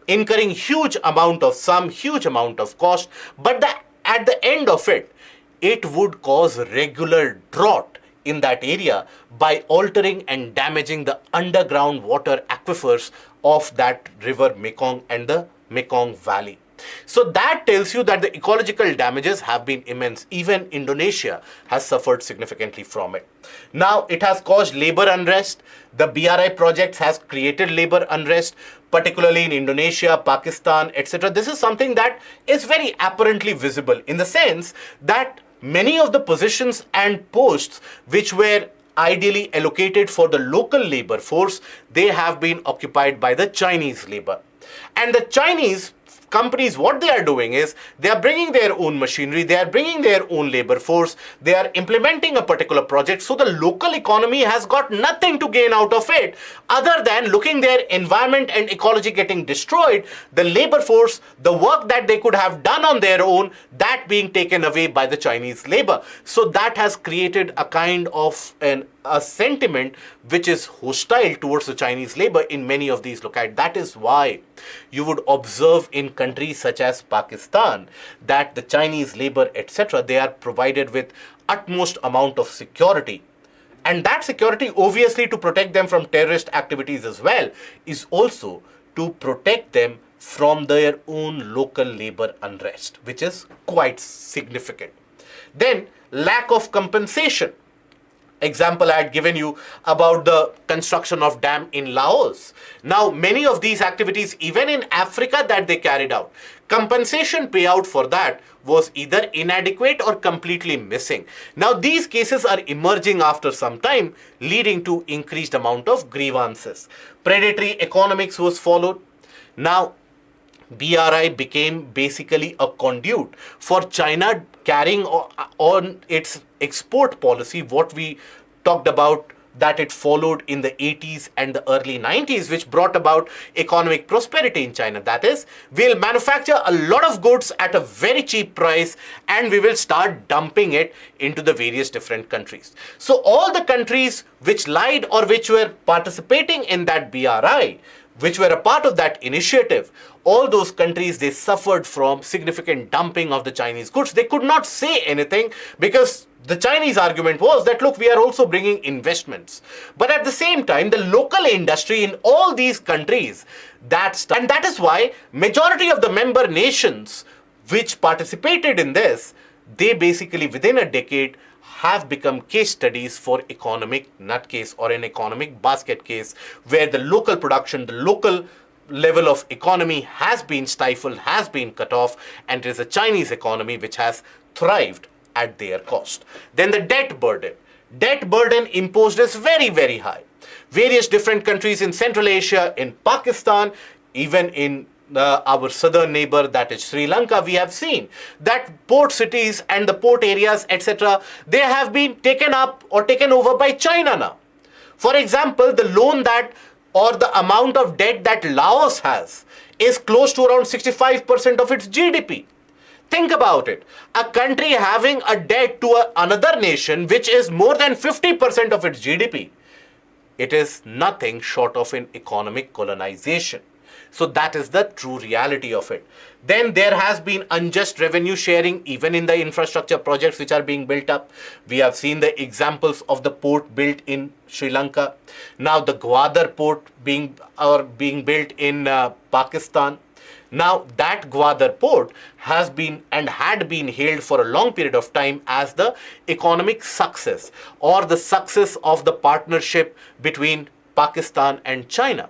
incurring huge amount of cost, but at the end of it, it would cause regular drought in that area by altering and damaging the underground water aquifers of that river Mekong and the Mekong Valley. So that tells you that the ecological damages have been immense. Even Indonesia has suffered significantly from it. Now it has caused labor unrest. The BRI projects has created labor unrest, particularly in Indonesia, Pakistan, etc. This is something that is very apparently visible in the sense that many of the positions and posts which were ideally allocated for the local labor force, they have been occupied by the Chinese labor. And the Chinese companies, what they are doing is they are bringing their own machinery, they are bringing their own labor force, they are implementing a particular project. So the local economy has got nothing to gain out of it other than looking their environment and ecology getting destroyed, the labor force, the work that they could have done on their own, that being taken away by the Chinese labor. So that has created a kind of a sentiment which is hostile towards the Chinese labor in many of these localities. That is why you would observe in countries such as Pakistan that the Chinese labor, etc., they are provided with utmost amount of security. And that security, obviously to protect them from terrorist activities as well, is also to protect them from their own local labor unrest, which is quite significant. Then, lack of compensation. example I had given you about the construction of dam in Laos. Now, many of these activities, even in Africa that they carried out, compensation payout for that was either inadequate or completely missing. Now, these cases are emerging after some time, leading to increased amount of grievances. Predatory economics was followed. Now, BRI became basically a conduit for China carrying on its export policy, what we talked about that it followed in the 80s and the early 90s, which brought about economic prosperity in China. That is, we'll manufacture a lot of goods at a very cheap price and we will start dumping it into the various different countries. So all the countries which lied or which were participating in that BRI, which were a part of that initiative, all those countries, they suffered from significant dumping of the Chinese goods. They could not say anything because the Chinese argument was that, look, we are also bringing investments. But at the same time, the local industry in all these countries, and that is why majority of the member nations which participated in this, they basically within a decade have become case studies for economic nutcase or an economic basket case, where the local production, the local level of economy has been stifled, has been cut off, and it is a Chinese economy which has thrived at their cost. Then the debt burden. Debt burden imposed is very, very high. Various different countries in Central Asia, in Pakistan, even in our southern neighbor, that is Sri Lanka, we have seen that port cities and the port areas, etc., they have been taken up or taken over by China now. For example, the loan that or the amount of debt that Laos has is close to around 65% of its GDP. Think about it. A country having a debt to another nation which is more than 50% of its GDP, it is nothing short of an economic colonization. So that is the true reality of it. Then there has been unjust revenue sharing even in the infrastructure projects which are being built up. We have seen the examples of the port built in Sri Lanka. Now the Gwadar port being built in Pakistan. Now that Gwadar port has been and had been hailed for a long period of time as the economic success or the success of the partnership between Pakistan and China.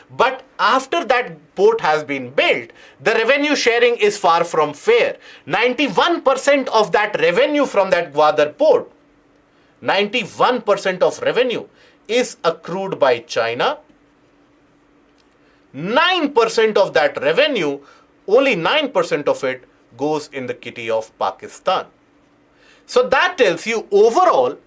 But after that port has been built, the revenue sharing is far from fair. 91% of that revenue from that Gwadar port, 91% of revenue is accrued by China. 9% of that revenue, only 9% of it goes in the kitty of Pakistan. So that tells you overall,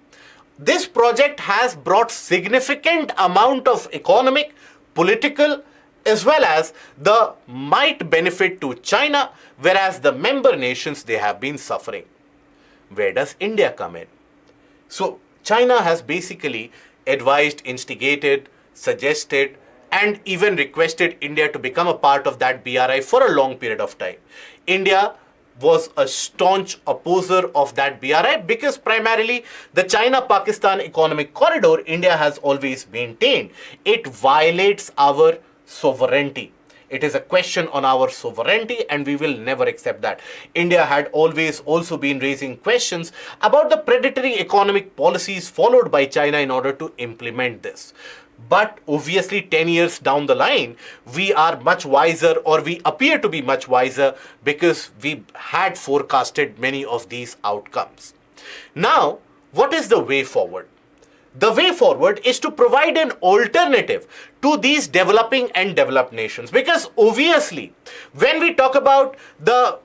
this project has brought significant amount of economic, political, as well as the might benefit to China, whereas the member nations, they have been suffering. Where does India come in? So China has basically advised, instigated, suggested, and even requested India to become a part of that BRI for a long period of time. India was a staunch opposer of that BRI because primarily the China-Pakistan economic corridor, India has always maintained, it violates our sovereignty. It is a question on our sovereignty and we will never accept that. India had always also been raising questions about the predatory economic policies followed by China in order to implement this. But obviously 10 years down the line, we are much wiser, or we appear to be much wiser, because we had forecasted many of these outcomes. Now, what is the way forward? The way forward is to provide an alternative to these developing and developed nations. Because obviously, when we talk about the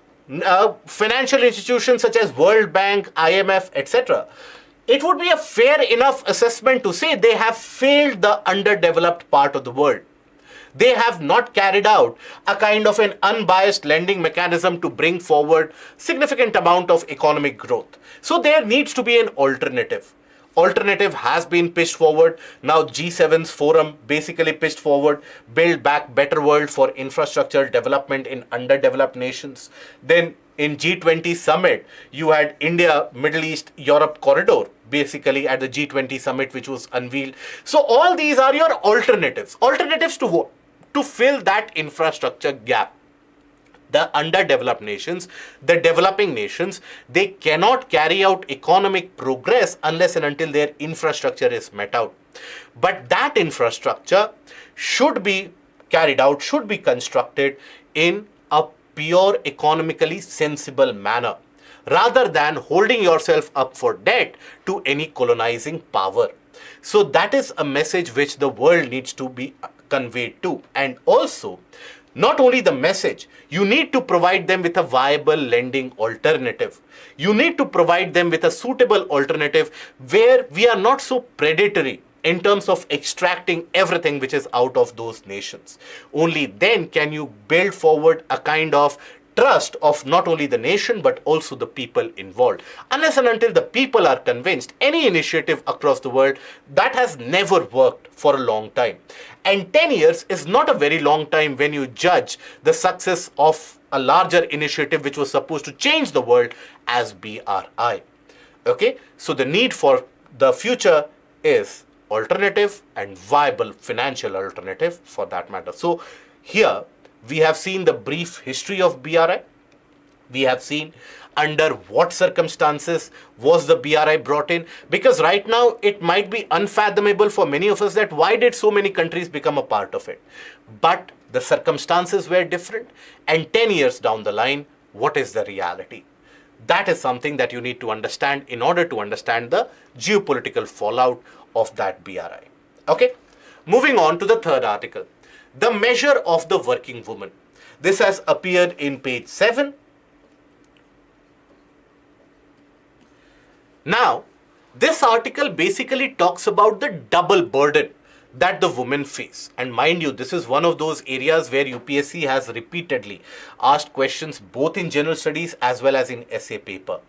financial institutions such as World Bank, IMF, etc., it would be a fair enough assessment to say they have failed the underdeveloped part of the world. They have not carried out a kind of an unbiased lending mechanism to bring forward significant amount of economic growth. So there needs to be an alternative. Alternative has been pitched forward. Now G7's forum basically pitched forward, Build Back Better World for infrastructure development in underdeveloped nations. Then in G20 summit, you had India, Middle East, Europe corridor, basically at the G20 summit, which was unveiled. So all these are your alternatives. Alternatives to what? To fill that infrastructure gap. The underdeveloped nations, the developing nations, they cannot carry out economic progress unless and until their infrastructure is met out. But that infrastructure should be carried out, should be constructed in a pure economically sensible manner, rather than holding yourself up for debt to any colonizing power. So that is a message which the world needs to be conveyed to. And also, not only the message, you need to provide them with a viable lending alternative. You need to provide them with a suitable alternative where we are not so predatory in terms of extracting everything which is out of those nations. Only then can you build forward a kind of trust of not only the nation but also the people involved. Unless and until the people are convinced, any initiative across the world, that has never worked for a long time. And 10 years is not a very long time when you judge the success of a larger initiative which was supposed to change the world as BRI. Okay, so the need for the future is alternative and viable financial alternative for that matter. So here we have seen the brief history of BRI. We have seen under what circumstances was the BRI brought in, because right now it might be unfathomable for many of us that why did so many countries become a part of it. But the circumstances were different, and 10 years down the line, what is the reality? That is something that you need to understand in order to understand the geopolitical fallout of that BRI. Okay, moving on to the third article, the measure of the working woman. This has appeared in page 7. Now, this article basically talks about the double burden that the women face. And mind you, this is one of those areas where UPSC has repeatedly asked questions both in general studies as well as in essay paper.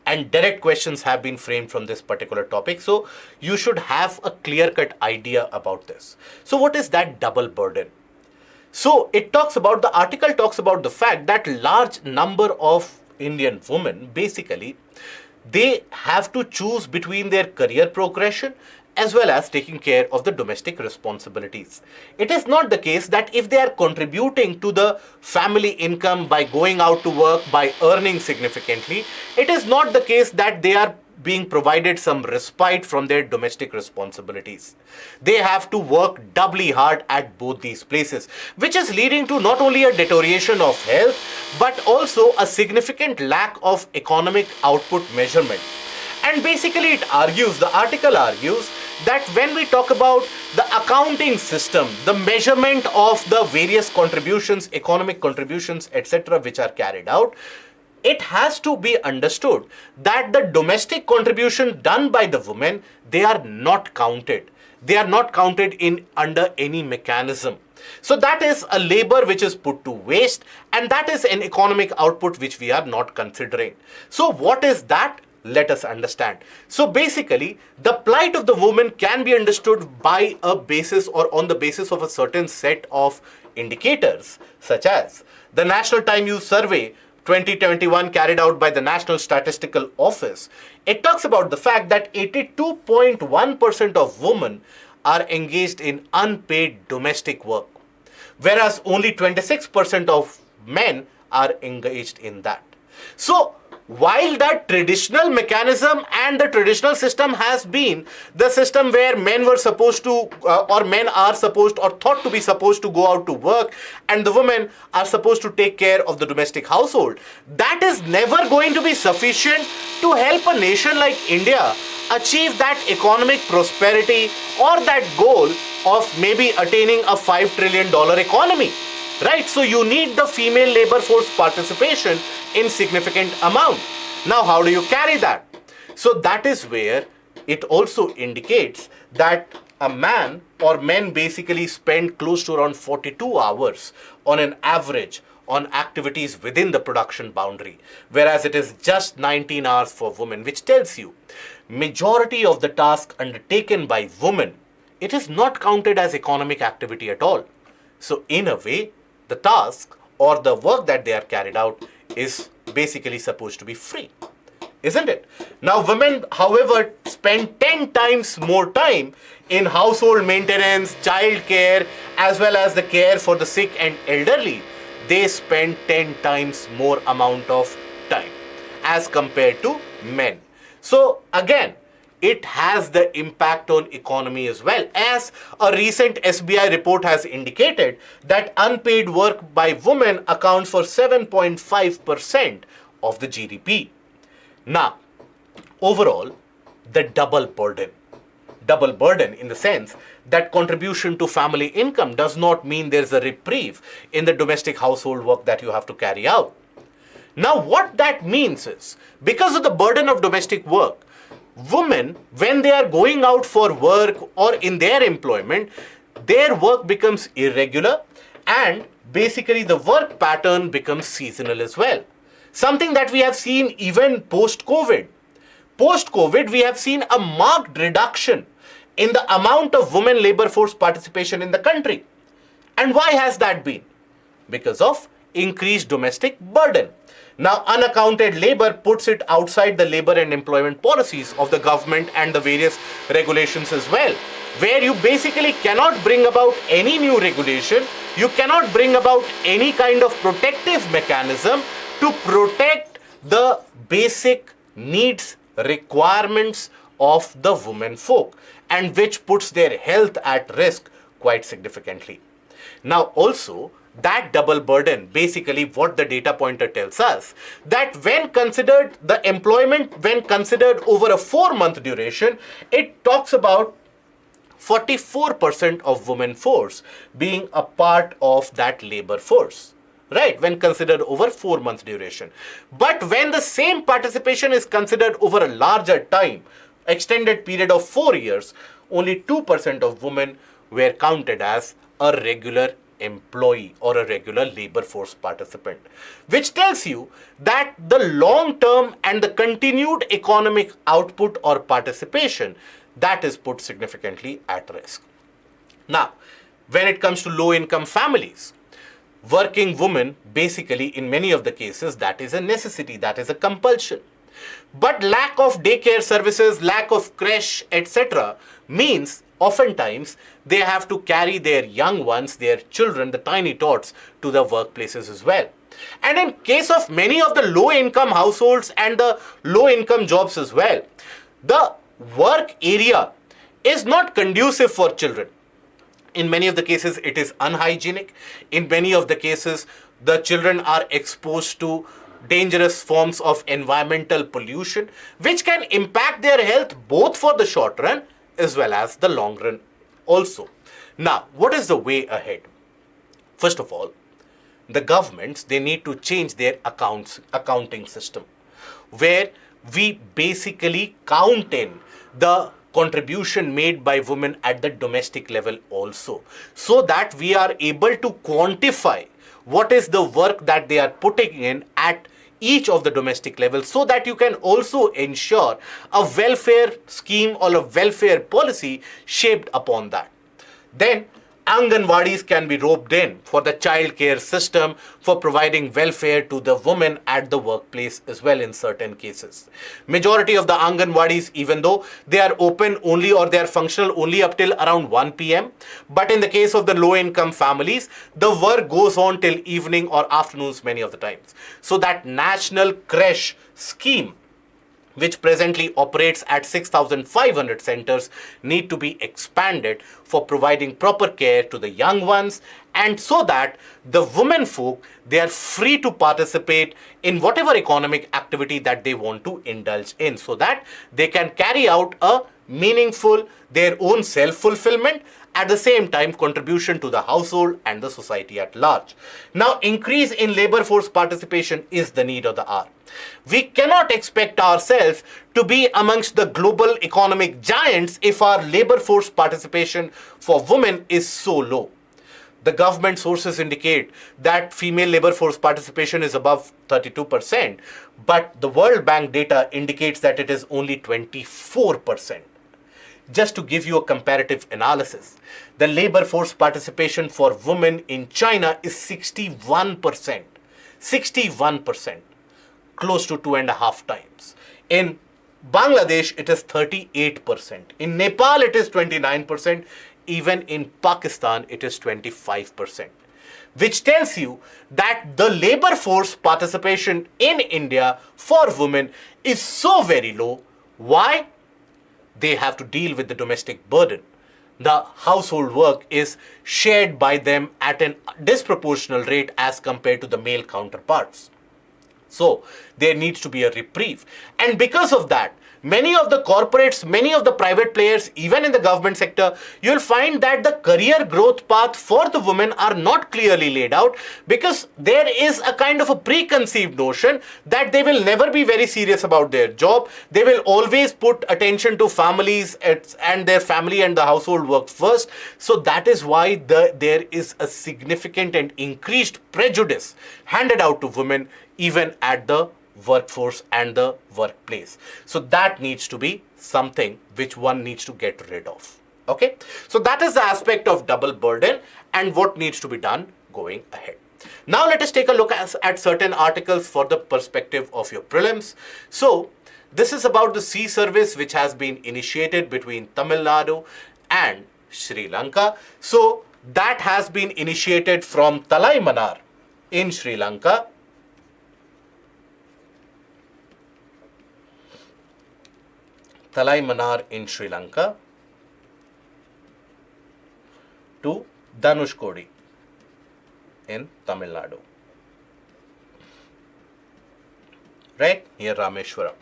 And direct questions have been framed from this particular topic. So you should have a clear-cut idea about this. So what is that double burden? So it talks about, the article talks about the fact that large number of Indian women, basically, they have to choose between their career progression as well as taking care of the domestic responsibilities. It is not the case that if they are contributing to the family income by going out to work, by earning significantly, it is not the case that they are being provided some respite from their domestic responsibilities. They have to work doubly hard at both these places, which is leading to not only a deterioration of health, but also a significant lack of economic output measurement. And basically it argues, the article argues, that when we talk about the accounting system, the measurement of the various contributions, economic contributions, etc., which are carried out, it has to be understood that the domestic contribution done by the women, they are not counted. They are not counted in under any mechanism. So that is a labor which is put to waste, and that is an economic output which we are not considering. So what is that? Let us understand. So basically, the plight of the woman can be understood by a basis or on the basis of a certain set of indicators, such as the National Time Use Survey 2021 carried out by the National Statistical Office. It talks about the fact that 82.1% of women are engaged in unpaid domestic work, whereas only 26% of men are engaged in that. So while that traditional mechanism and the traditional system has been the system where men were supposed to or men are supposed or thought to be supposed to go out to work and the women are supposed to take care of the domestic household, that is never going to be sufficient to help a nation like India achieve that economic prosperity or that goal of maybe attaining a $5 trillion economy. Right? So you need the female labor force participation in significant amount. Now, how do you carry that? So that is where it also indicates that a man or men basically spend close to around 42 hours on an average on activities within the production boundary, whereas it is just 19 hours for women, which tells you majority of the task undertaken by women, it is not counted as economic activity at all. So in a way, the task or the work that they are carried out is basically supposed to be free, isn't it? Now, women, however, spend 10 times more time in household maintenance, child care, as well as the care for the sick and elderly, they spend 10 times more amount of time as compared to men. So again, it has the impact on economy as well, as a recent SBI report has indicated that unpaid work by women accounts for 7.5% of the GDP. Now, overall, the double burden in the sense that contribution to family income does not mean there's a reprieve in the domestic household work that you have to carry out. Now, what that means is, because of the burden of domestic work, women, when they are going out for work or in their employment, their work becomes irregular and basically the work pattern becomes seasonal as well. Something that we have seen even post-COVID. Post-COVID, we have seen a marked reduction in the amount of women labor force participation in the country. And why has that been? Because of increased domestic burden. Now, unaccounted labor puts it outside the labor and employment policies of the government and the various regulations as well, where you basically cannot bring about any new regulation, you cannot bring about any kind of protective mechanism to protect the basic needs, requirements of the women folk, and which puts their health at risk quite significantly. Now, also, that double burden, basically what the data pointer tells us, that when considered the employment, when considered over a 4-month duration, it talks about 44% of women force being a part of that labor force, right, when considered over 4-month duration. But when the same participation is considered over a larger time, extended period of 4 years, only 2% of women were counted as a regular employee or a regular labor force participant, which tells you that the long term and the continued economic output or participation, that is put significantly at risk. Now, when it comes to low income families, working women, basically in many of the cases, that is a necessity, that is a compulsion. But lack of daycare services, lack of creche, etc. means oftentimes they have to carry their young ones, their children, the tiny tots, to the workplaces as well. And in case of many of the low income households and the low income jobs as well, the work area is not conducive for children. In many of the cases, it is unhygienic. In many of the cases, the children are exposed to dangerous forms of environmental pollution, which can impact their health both for the short run as well as the long run also. Now, what is the way ahead? First of all, the governments, they need to change their accounting system, where we basically count in the contribution made by women at the domestic level also, so that we are able to quantify what is the work that they are putting in at each of the domestic levels, so that you can also ensure a welfare scheme or a welfare policy shaped upon that. Then Anganwadis can be roped in for the child care system, for providing welfare to the women at the workplace as well in certain cases. Majority of the Anganwadis, even though they are open only or they are functional only up till around 1 p.m. But in the case of the low income families, the work goes on till evening or afternoons many of the times. So that national creche scheme, which presently operates at 6,500 centers, need to be expanded for providing proper care to the young ones, and so that the women folk, they are free to participate in whatever economic activity that they want to indulge in, so that they can carry out a meaningful, their own self-fulfillment, at the same time contribution to the household and the society at large. Now, increase in labor force participation is the need of the hour. We cannot expect ourselves to be amongst the global economic giants if our labor force participation for women is so low. The government sources indicate that female labor force participation is above 32%, but the World Bank data indicates that it is only 24%. Just to give you a comparative analysis, the labor force participation for women in China is 61%. 61%. Close to 2.5 times. In Bangladesh, it is 38%. In Nepal, it is 29%. Even in Pakistan, it is 25%. which tells you that the labor force participation in India for women is so very low. Why? They have to deal with the domestic burden. The household work is shared by them at a disproportional rate as compared to the male counterparts. So there needs to be a reprieve. And because of that, many of the corporates, many of the private players, even in the government sector, you'll find that the career growth path for the women are not clearly laid out, because there is a kind of a preconceived notion that they will never be very serious about their job. They will always put attention to families and their family and the household work first. So that is why there is a significant and increased prejudice handed out to women even at the workforce and the workplace. So that needs to be something which one needs to get rid of. Okay, so that is the aspect of double burden and what needs to be done going ahead. Now let us take a look at certain articles for the perspective of your prelims. So this is about the sea service which has been initiated between Tamil Nadu and Sri Lanka. So that has been initiated from Talaimanar in Sri Lanka in Sri Lanka to Dhanushkodi in Tamil Nadu. Right? Here Rameshwaram.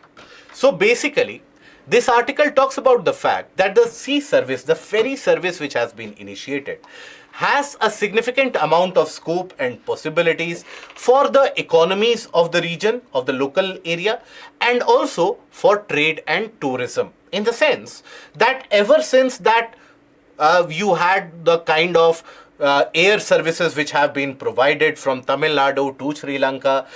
So basically, this article talks about the fact that the sea service, the ferry service which has been initiated, has a significant amount of scope and possibilities for the economies of the region, of the local area, and also for trade and tourism. In the sense that ever since that you had the kind of air services which have been provided from Tamil Nadu to Sri Lanka,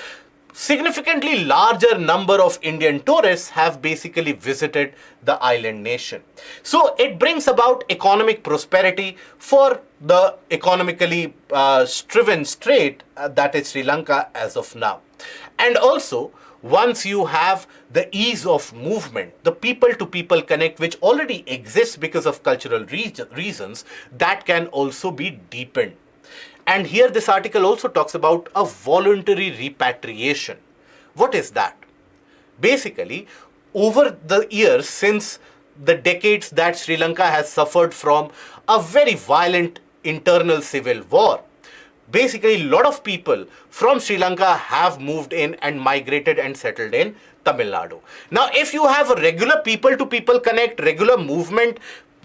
significantly larger number of Indian tourists have basically visited the island nation. So it brings about economic prosperity for the economically striven state that is Sri Lanka as of now. And also, once you have the ease of movement, the people-to-people connect which already exists because of cultural reasons, that can also be deepened. And here this article also talks about a voluntary repatriation. What is that? Basically, over the years, since the decades that Sri Lanka has suffered from a very violent internal civil war, basically a lot of people from Sri Lanka have moved in and migrated and settled in Tamil Nadu. Now, if you have a regular people-to-people connect, regular movement,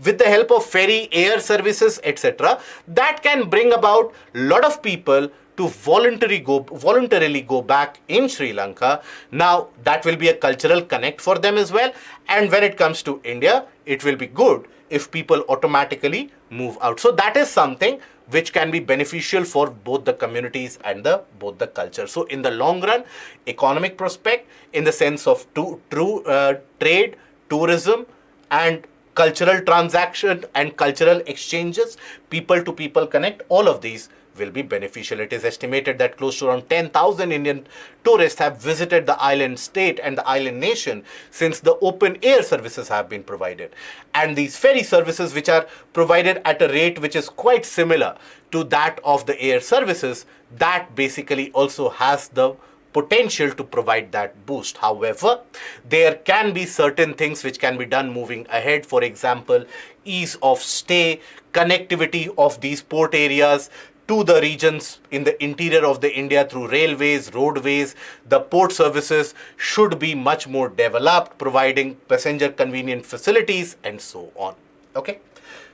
with the help of ferry, air services, etc., that can bring about a lot of people to voluntarily go back in Sri Lanka. Now, that will be a cultural connect for them as well. And when it comes to India, it will be good if people automatically move out. So that is something which can be beneficial for both the communities and both the culture. So in the long run, economic prospect in the sense of trade, tourism, and cultural transaction and cultural exchanges, people-to-people connect, all of these will be beneficial. It is estimated that close to around 10,000 Indian tourists have visited the island state and the island nation since the open air services have been provided. And these ferry services, which are provided at a rate which is quite similar to that of the air services, that basically also has the potential to provide that boost. However, there can be certain things which can be done moving ahead. For example, ease of stay, connectivity of these port areas to the regions in the interior of the India through railways, roadways. The port services should be much more developed, providing passenger convenient facilities and so on. Okay.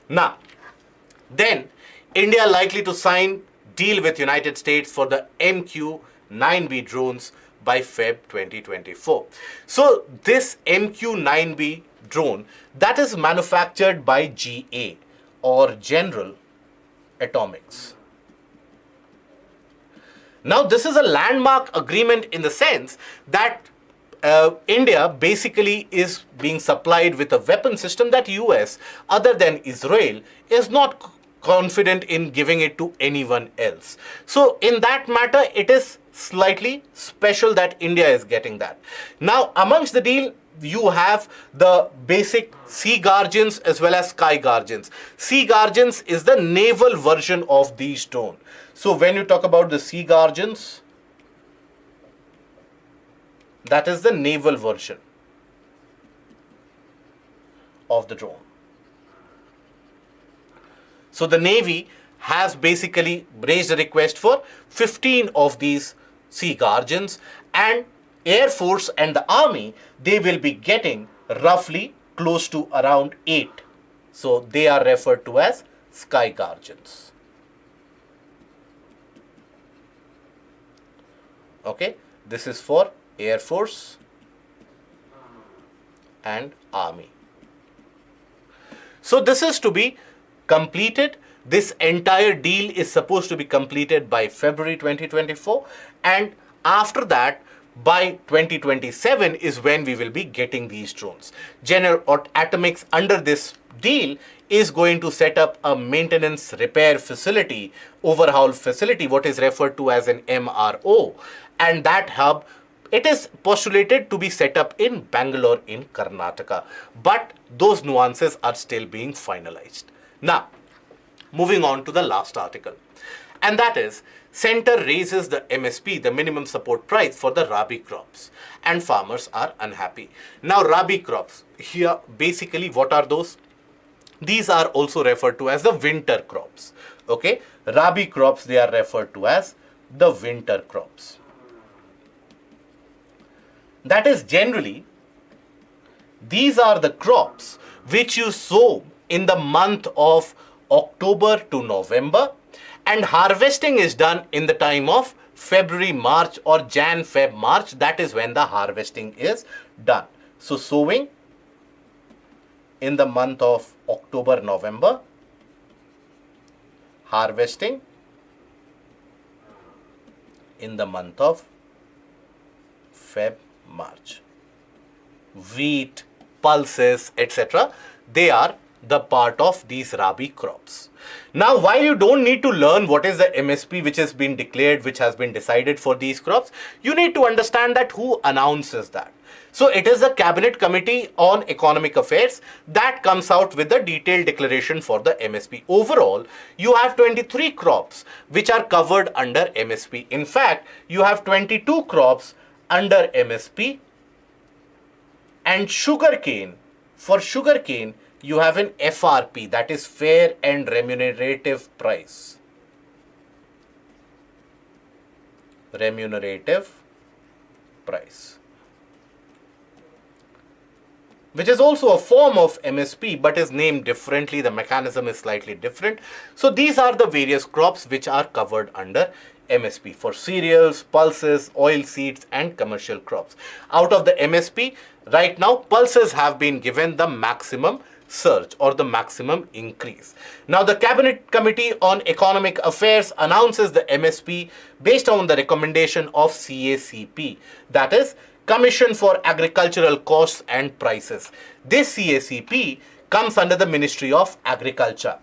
Now, then India likely to sign deal with United States for the MQ-9B drones by Feb 2024. So this MQ-9B drone, that is manufactured by GA or General Atomics. Now this is a landmark agreement in the sense that India basically is being supplied with a weapon system that US, other than Israel, is not confident in giving it to anyone else. So in that matter, it is slightly special that India is getting that. Now, amongst the deal, you have the basic Sea Guardians as well as Sky Guardians. Sea Guardians is the naval version of these drones. So when you talk about the sea guardians, that is the naval version of the drone. So the Navy has basically raised a request for 15 of these sea guardians, and Air Force and the Army, they will be getting roughly close to around 8. So they are referred to as sky guardians. Okay, this is for Air Force and Army. So this is to be completed. This entire deal is supposed to be completed by February 2024, and after that, by 2027 is when we will be getting these drones. General Atomics under this deal is going to set up a maintenance repair facility, overhaul facility, what is referred to as an MRO, and that hub, it is postulated to be set up in Bangalore in Karnataka, but those nuances are still being finalized. Now, moving on to the last article, and that is Center raises the MSP, the minimum support price for the Rabi crops, and farmers are unhappy. Now, Rabi crops, here basically what are those? These are also referred to as the winter crops. Okay, Rabi crops, they are referred to as the winter crops. That is generally, these are the crops which you sow in the month of October to November, and harvesting is done in the time of February, March, or Jan, Feb, March. That is when the harvesting is done. So sowing in the month of October, November, harvesting in the month of Feb, March. Wheat, pulses, etc., they are the part of these Rabi crops. Now, while you don't need to learn what is the MSP which has been declared, which has been decided for these crops, you need to understand that who announces that. So it is the Cabinet Committee on Economic Affairs that comes out with the detailed declaration for the MSP. Overall, you have 23 crops which are covered under MSP. In fact, you have 22 crops under MSP, and sugarcane, for sugarcane, you have an FRP, that is fair and remunerative price. Remunerative price, which is also a form of MSP but is named differently. The mechanism is slightly different. So these are the various crops which are covered under MSP for cereals, pulses, oil seeds, and commercial crops. Out of the MSP, right now, pulses have been given the maximum surge or the maximum increase. Now, the Cabinet Committee on Economic Affairs announces the MSP based on the recommendation of CACP, that is Commission for Agricultural Costs and Prices. This CACP comes under the Ministry of Agriculture.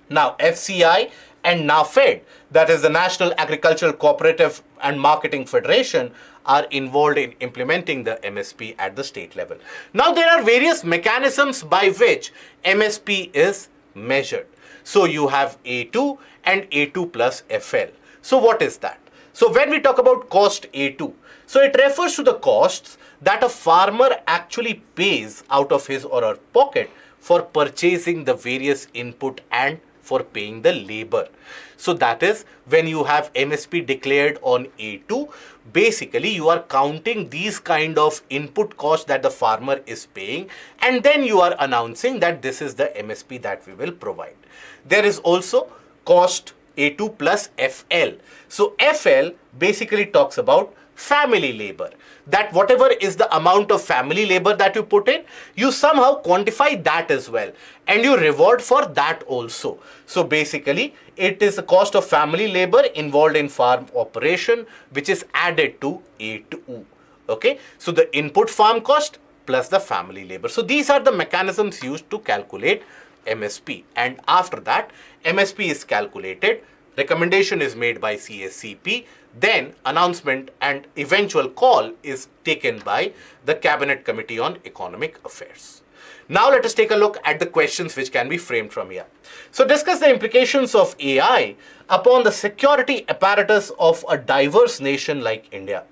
Now, FCI and NAFED, that is the National Agricultural Cooperative and Marketing Federation, are involved in implementing the MSP at the state level. Now, there are various mechanisms by which MSP is measured. So, you have A2 and A2 plus FL. So, what is that? So, when we talk about cost A2, so it refers to the costs that a farmer actually pays out of his or her pocket for purchasing the various input and for paying the labor. So that is when you have MSP declared on A2, basically you are counting these kind of input costs that the farmer is paying, and then you are announcing that this is the MSP that we will provide. There is also cost A2 plus FL. So FL basically talks about family labor, that whatever is the amount of family labor that you put in, you somehow quantify that as well, and you reward for that also. So basically it is the cost of family labor involved in farm operation which is added to A2. Okay, so the input farm cost plus the family labor. So these are the mechanisms used to calculate MSP, and after that MSP is calculated, recommendation is made by CACP, then announcement and eventual call is taken by the Cabinet Committee on Economic Affairs. Now let us take a look at the questions which can be framed from here. So discuss the implications of AI upon the security apparatus of a diverse nation like India.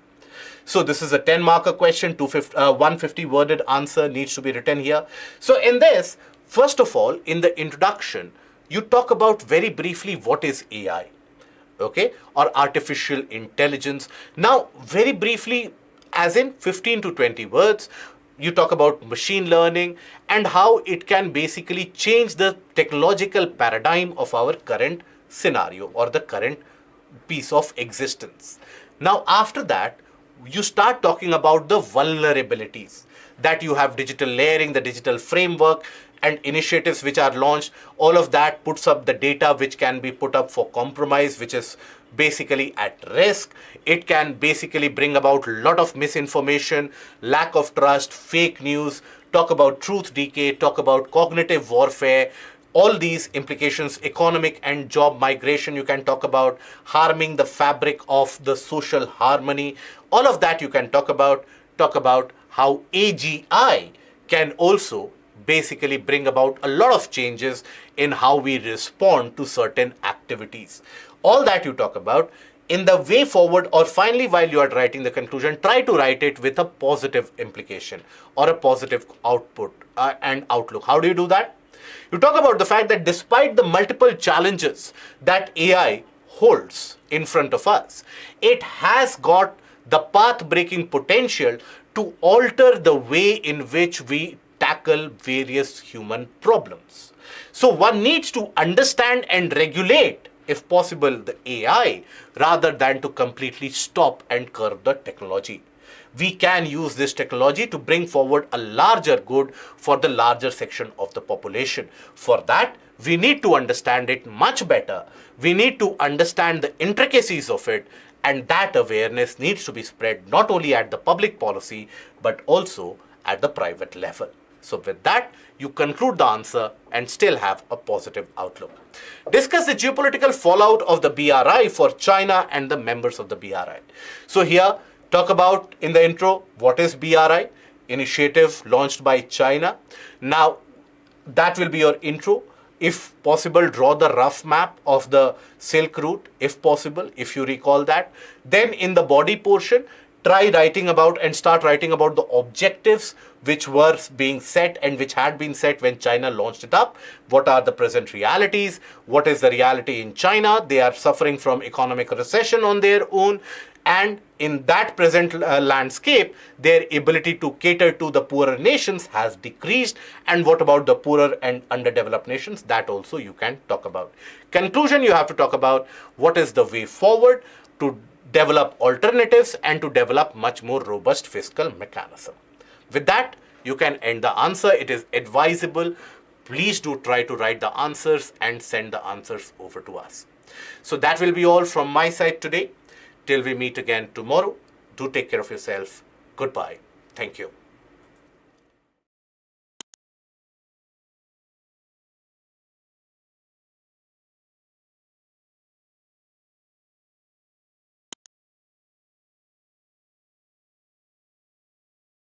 So this is a 10-marker question, 150 worded answer needs to be written here. So in this, first of all, in the introduction, you talk about very briefly what is AI, okay, or artificial intelligence. Now, very briefly, as in 15 to 20 words, you talk about machine learning and how it can basically change the technological paradigm of our current scenario or the current piece of existence. Now, after that, you start talking about the vulnerabilities that you have, digital layering, the digital framework and initiatives which are launched. All of that puts up the data which can be put up for compromise, which is basically at risk. It can basically bring about a lot of misinformation, lack of trust, fake news, talk about truth decay, talk about cognitive warfare, all these implications, economic and job migration, you can talk about harming the fabric of the social harmony. All of that you can talk about how AGI can also basically bring about a lot of changes in how we respond to certain activities. All that you talk about. In the way forward, or finally while you are writing the conclusion, try to write it with a positive implication or a positive output and outlook. How do you do that? You talk about the fact that despite the multiple challenges that AI holds in front of us, it has got the path-breaking potential to alter the way in which we tackle various human problems. So one needs to understand and regulate, if possible, the AI rather than to completely stop and curb the technology. We can use this technology to bring forward a larger good for the larger section of the population. For that, we need to understand it much better. We need to understand the intricacies of it, and that awareness needs to be spread not only at the public policy, but also at the private level. So with that, you conclude the answer and still have a positive outlook. Discuss the geopolitical fallout of the BRI for China and the members of the BRI. So here, talk about in the intro, what is BRI? Initiative launched by China. Now, that will be your intro. If possible, draw the rough map of the Silk Route, if possible, if you recall that. Then in the body portion, try writing about and start writing about the objectives which were being set and which had been set when China launched it up. What are the present realities? What is the reality in China? They are suffering from economic recession on their own. And in that present landscape, their ability to cater to the poorer nations has decreased. And what about the poorer and underdeveloped nations? That also you can talk about. Conclusion, you have to talk about what is the way forward to develop alternatives and to develop much more robust fiscal mechanism. With that, you can end the answer. It is advisable. Please do try to write the answers and send the answers over to us. So that will be all from my side today. Till we meet again tomorrow, do take care of yourself. Goodbye. Thank you.